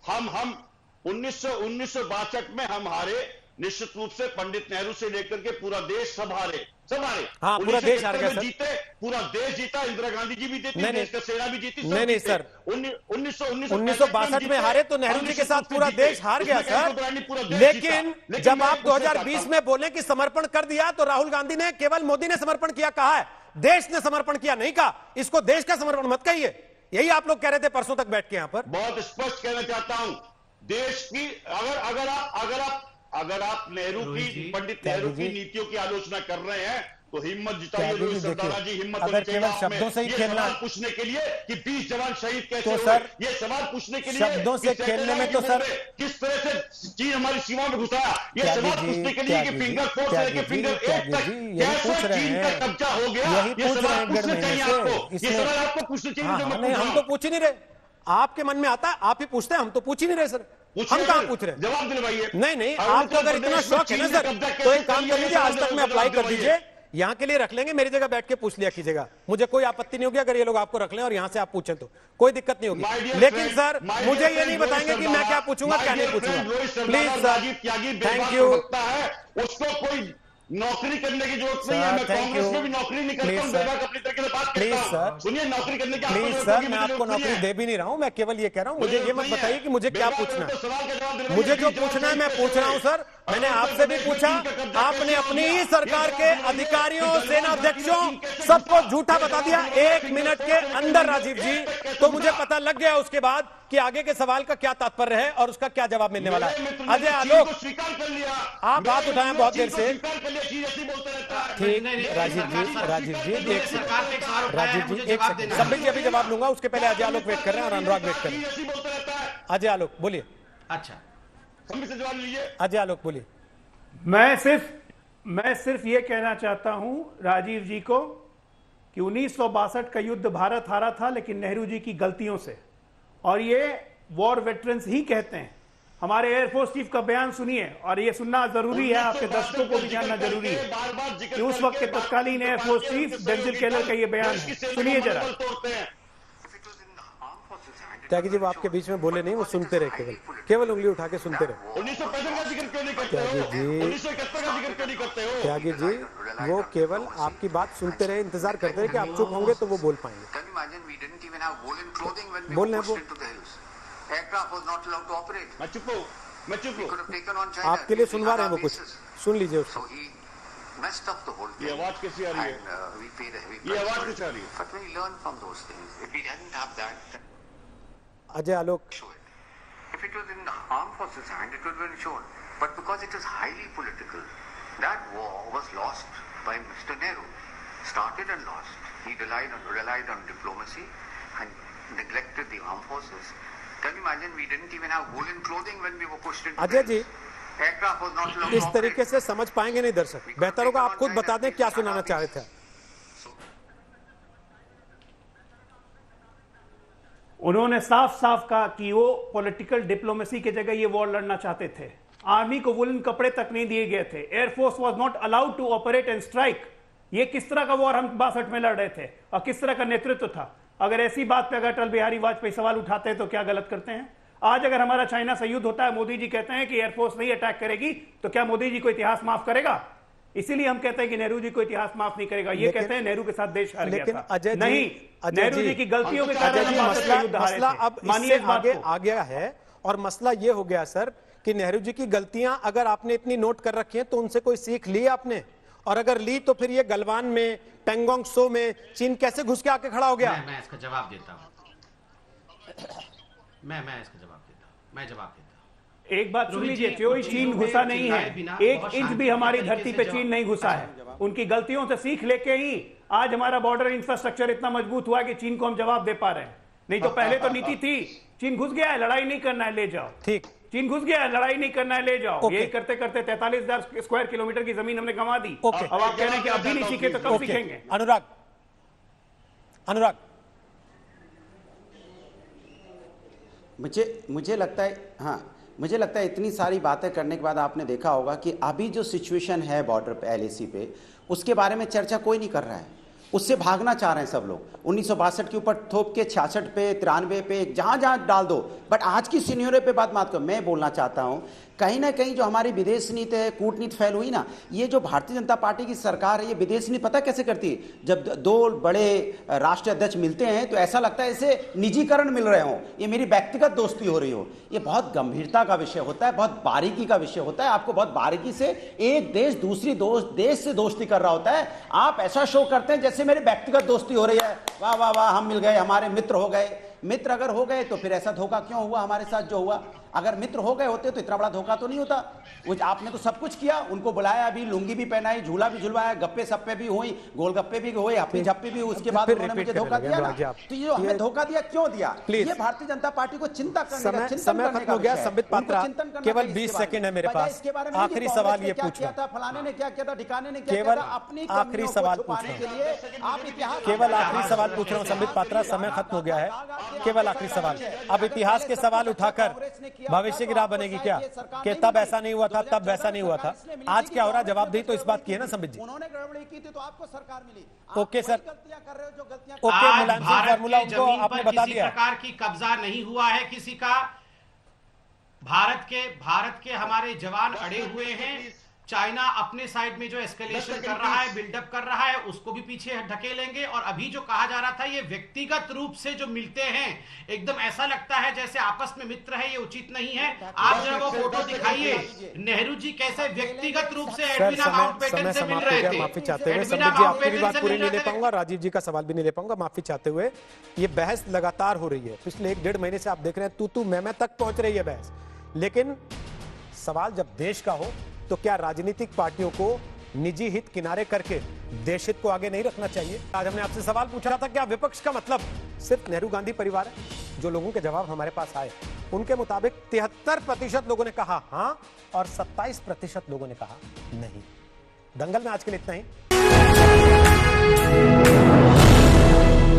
हम 1962 में हम हारे, निश्चित रूप से पंडित नेहरू से लेकर के पूरा देश सब हारे। हाँ, पूरा देश हार गया सर। जीते, पूरा देश जीता, इंदिरा गांधी जी भी जीती, देश का सेना भी जीती। नहीं सर, 1962 में हारे तो नेहरू जी के साथ पूरा देश हार गया सर। लेकिन जब आप 2020 में बोले कि समर्पण कर दिया, तो राहुल गांधी ने केवल मोदी ने समर्पण किया कहा है, देश ने समर्पण किया नहीं कहा। इसको देश का समर्पण मत कहिए। यही आप लोग कह रहे थे परसों तक बैठ के यहां पर। बहुत स्पष्ट कहना चाहता हूं, देश की अगर आप नेहरू की, पंडित नेहरू की नीतियों की आलोचना कर रहे हैं तो हिम्मत जुटाइए रोहित सरदाना जी, हिम्मत अगर केवल शब्दों से ही खेलना पूछने के लिए कि 20 जवान शहीद कैसे तो सर, ये सवाल पूछने के लिए शब्दों से खेलने में तो सर किस तरह से चीन हमारी सीमा में घुसाया, ये सवाल पूछने के लिए कि फिंगर 4 से लेकर फिंगर 8 तक कैसे चीन का कब्जा हो गया, ये सवाल पूछने चाहिए आपको। ये सवाल आपको पूछने चाहिए। नहीं, हम तो पूछ ही नहीं रहे। आपके मन में आता है आप ही पूछते हैं, हम तो पूछ ही नहीं रहे सर। हम कहां पूछ रहे हैं? जवाब दिलवाइए। नहीं, आपको अगर इतना शौक है ना सर, तो एक काम कर लीजिए, आज तक में अप्लाई कर दीजिए, यहाँ के लिए रख लेंगे, मेरी जगह बैठ के पूछ लिया कीजिएगा। मुझे कोई आपत्ति नहीं होगी अगर ये लोग आपको रख लें और यहाँ से आप पूछें तो कोई दिक्कत नहीं होगी। लेकिन सर मुझे ये नहीं बताएंगे कि मैं क्या पूछूंगा क्या नहीं पूछूंगा। Please sir, thank you. उसको कोई नौकरी करने की जरूरत नहीं है। मैं कांग्रेस में भी नौकरी नहीं करता हूं, बेबाक अपनी तरीके से बात करता हूं। सुनिए, नौकरी करने की प्लीज सर, मैं आपको नौकरी दे भी नहीं रहा हूं, मैं केवल ये कह रहा हूं, मुझे ये मत बताइए कि मुझे क्या पूछना है। मुझे जो पूछना है मैं पूछ रहा हूं सर। मैंने आपसे भी पूछा, आपने अपनी ही सरकार के अधिकारियों, सेनाध्यक्षों सबको झूठा बता दिया 1 मिनट के अंदर राजीव जी। तो मुझे पता लग गया उसके बाद कि आगे के सवाल का क्या तात्पर्य है और उसका क्या जवाब मिलने वाला है। अजय आलोक, आप बात उठाएं बहुत देर से। ठीक, राजीव जी एक सेकंड, संबित जी अभी जवाब दूंगा, उसके पहले अजय आलोक वेट कर रहे हैं और अनुराग वेट कर रहे हैं। अजय आलोक बोलिए। अच्छा, जवाब लीजिए। अजय आलोक बोलिए। मैं सिर्फ ये कहना चाहता हूं राजीव जी को कि 1962 का युद्ध भारत हारा था, लेकिन नेहरू जी की गलतियों से, और ये वॉर वेटरन्स ही कहते हैं। हमारे एयरफोर्स चीफ का बयान सुनिए, और ये सुनना जरूरी है, आपके दर्शकों को भी जानना जरूरी है कि उस वक्त के तत्कालीन एयरफोर्स चीफ डेंजिल केलर का ये बयान है। सुनिए जरा। त्यागी जी वो आपके बीच में बोले नहीं, वो सुनते रहे, केवल उंगली उठा के सुनते रहे। 1965 का जिक्र क्यों नहीं करते त्यागी हो? जी 1971 का जिक्र क्यों नहीं करते हो? त्यागी जी वो केवल आपकी बात सुनते रहे, इंतजार करते रहे कि आप चुप होंगे तो वो बोल पाएंगे। बोलने वो मैं चुप हूँ, मैं चुप हूँ। आपके लिए सुनवा रहे हैं वो, कुछ सुन लीजिए उसको। ये आवाज कैसी आ रही है? ये आवाज कैसी आ रही है? Ajay Alok, If it was in the armed forces' hand, it would have been shown. But because it is highly political, that war was lost by Mr. Nehru. Started and lost. He relied on diplomacy and neglected the armed forces. Can you imagine? We didn't even have woolen clothing when we were pushed into. Ajay ji aircraft was not allowed इस to तरीके operate. से समझ पाएंगे नहीं दर्शक, बेहतर होगा आप खुद बता दें क्या सुनाना चाह रहे थे। उन्होंने साफ साफ कहा कि वो पॉलिटिकल डिप्लोमेसी की जगह ये वॉर लड़ना चाहते थे। आर्मी को वुलन कपड़े तक नहीं दिए गए थे। Air force was not allowed to operate and strike. ये किस तरह का वॉर हम 62 में लड़ रहे थे और किस तरह का नेतृत्व था? अगर ऐसी बात पे अगर अटल बिहारी वाजपेयी सवाल उठाते हैं तो क्या गलत करते हैं? आज अगर हमारा चाइना से युद्ध होता है, मोदी जी कहते हैं कि एयरफोर्स नहीं अटैक करेगी, तो क्या मोदी जी को इतिहास माफ करेगा? इसीलिए हम कहते हैं कि नेहरू जी को इतिहास माफ नहीं करेगा। ये कहते हैं नेहरू के साथ देश हार गया था। अजय जी, नहीं, नेहरू जी की गलतियों के कारण हम भारत का युद्ध हारे मसला थे। अब मानिए इससे इस बात आगे को। आ गया है और मसला ये हो गया सर कि नेहरू जी की गलतियां अगर आपने इतनी नोट कर रखी हैं तो उनसे कोई सीख ली आपने? और अगर ली तो फिर ये गलवान में, पेंगोंग सो में चीन कैसे घुस के आके खड़ा हो गया? मैं इसका जवाब देता हूं। मैं इसका जवाब देता हूं। मैं जवाब देता हूं। एक बात सुन लीजिए, कोई चीन घुसा नहीं है, एक इंच भी हमारी धरती पे चीन नहीं घुसा है। उनकी गलतियों से सीख लेके ही आज हमारा बॉर्डर इंफ्रास्ट्रक्चर इतना मजबूत हुआ कि चीन को हम जवाब दे पा रहे हैं। नहीं तो पहले तो नीति थी चीन घुस गया है, लड़ाई नहीं करना है, ले जाओ। ठीक, चीन घुस गया है, लड़ाई नहीं करना है, ले जाओ। ये करते करते 43,000 स्क्वायर किलोमीटर की जमीन हमने गंवा दी। अब आप कह रहे हैं कि अभी नहीं सीखे तो कब सीखेंगे? अनुराग, मुझे लगता है, हाँ, मुझे लगता है इतनी सारी बातें करने के बाद आपने देखा होगा कि अभी जो सिचुएशन है बॉर्डर पे, LAC पे, उसके बारे में चर्चा कोई नहीं कर रहा है। उससे भागना चाह रहे हैं सब लोग। 1962 के ऊपर थोप के 66 पे, 93 पे, जहां जहां डाल दो, बट आज की सिन्योरे पे बात मत करो। मैं बोलना चाहता हूं कहीं ना कहीं जो हमारी विदेश नीति है, कूटनीति फैल हुई ना, ये जो भारतीय जनता पार्टी की सरकार है, ये विदेश नीति पता कैसे करती है? जब दो बड़े राष्ट्रीय अध्यक्ष मिलते हैं तो ऐसा लगता है इसे निजीकरण मिल रहे हो, ये मेरी व्यक्तिगत दोस्ती हो रही हो। ये बहुत गंभीरता का विषय होता है, बहुत बारीकी का विषय होता है। आपको बहुत बारीकी से एक देश दूसरी देश से दोस्ती कर रहा होता है। आप ऐसा शो करते हैं जैसे मेरी व्यक्तिगत दोस्ती हो रही है, वाह वाह वाह हम मिल गए, हमारे मित्र हो गए। मित्र अगर हो गए तो फिर ऐसा धोखा क्यों हुआ हमारे साथ जो हुआ? अगर मित्र हो गए होते तो इतना बड़ा धोखा तो नहीं होता। वो आपने तो सब कुछ किया, उनको बुलाया भी, लुंगी भी पहनाई, झूला भी झुलवाया, गप्पे सप्पे भी हुई, गोलगप्पे भी हुए, हप्पी झप्पी भी, उसके बाद उन्होंने मुझे धोखा दिया ना। तो ये हमें धोखा दिया क्यों दिया? ये भारतीय जनता पार्टी को चिंता करने का, समय खत्म हो गया। संबित पात्रा, केवल 20 सेकंड है मेरे पास। आखिरी सवाल ये पूछ रहा हूं, फलाने ने क्या किया था, ढिकाने ने क्या किया केवल था, अपनी आखिरी सवाल पूछ रहा हूं, आप इतिहास, केवल आखिरी सवाल पूछ रहा हूं संबित पात्रा, समय खत्म हो गया है। केवल आखिरी सवाल। अब इतिहास के सवाल उठाकर भविष्य की राह बनेगी क्या कि तब ऐसा नहीं हुआ था, तब वैसा नहीं हुआ था? आज क्या हो रहा है? जवाब दी तो इस बात की है ना संबित जी? उन्होंने गड़बड़ी की थी तो आपको सरकार मिली। ओके सर, गलतियां कर रहे हो जो गलतियां ओके, मुलायम सिंह फार्मूला भारत की उनको जमीन आपने पर बता किसी दिया। प्रकार की कब्जा नहीं हुआ है किसी का। भारत के हमारे जवान अड़े हुए हैं। चाइना अपने साइड में जो एस्केलेशन कर रहा है, बिल्डअप कर रहा है, उसको भी पीछे ढकेलेंगे। और अभी जो कहा जा रहा था, ये व्यक्तिगत रूप से जो मिलते हैं, एकदम ऐसा लगता है जैसे आपस में मित्र है, ये उचित नहीं है। आप जो वो फोटो दिखाइए, नेहरू जी कैसे व्यक्तिगत रूप से एडविना माउंटबेटन से मिल रहे थे। माफी चाहते हुए संबित जी, आपकी भी बात पूरी नहीं ले पाऊंगा, राजीव जी का सवाल भी नहीं ले पाऊंगा, माफी चाहते हुए। ये बहस लगातार हो रही है, पिछले 1-1.5 महीने से आप देख रहे हैं, तू मैं तक पहुंच रही है बहस। लेकिन सवाल जब देश का हो तो क्या राजनीतिक पार्टियों को निजी हित किनारे करके देश हित को आगे नहीं रखना चाहिए? आज हमने आपसे सवाल पूछा था, क्या विपक्ष का मतलब सिर्फ नेहरू गांधी परिवार है? जो लोगों के जवाब हमारे पास आए, उनके मुताबिक 73% लोगों ने कहा हां और 27% लोगों ने कहा नहीं। दंगल में आज के लिए इतना ही।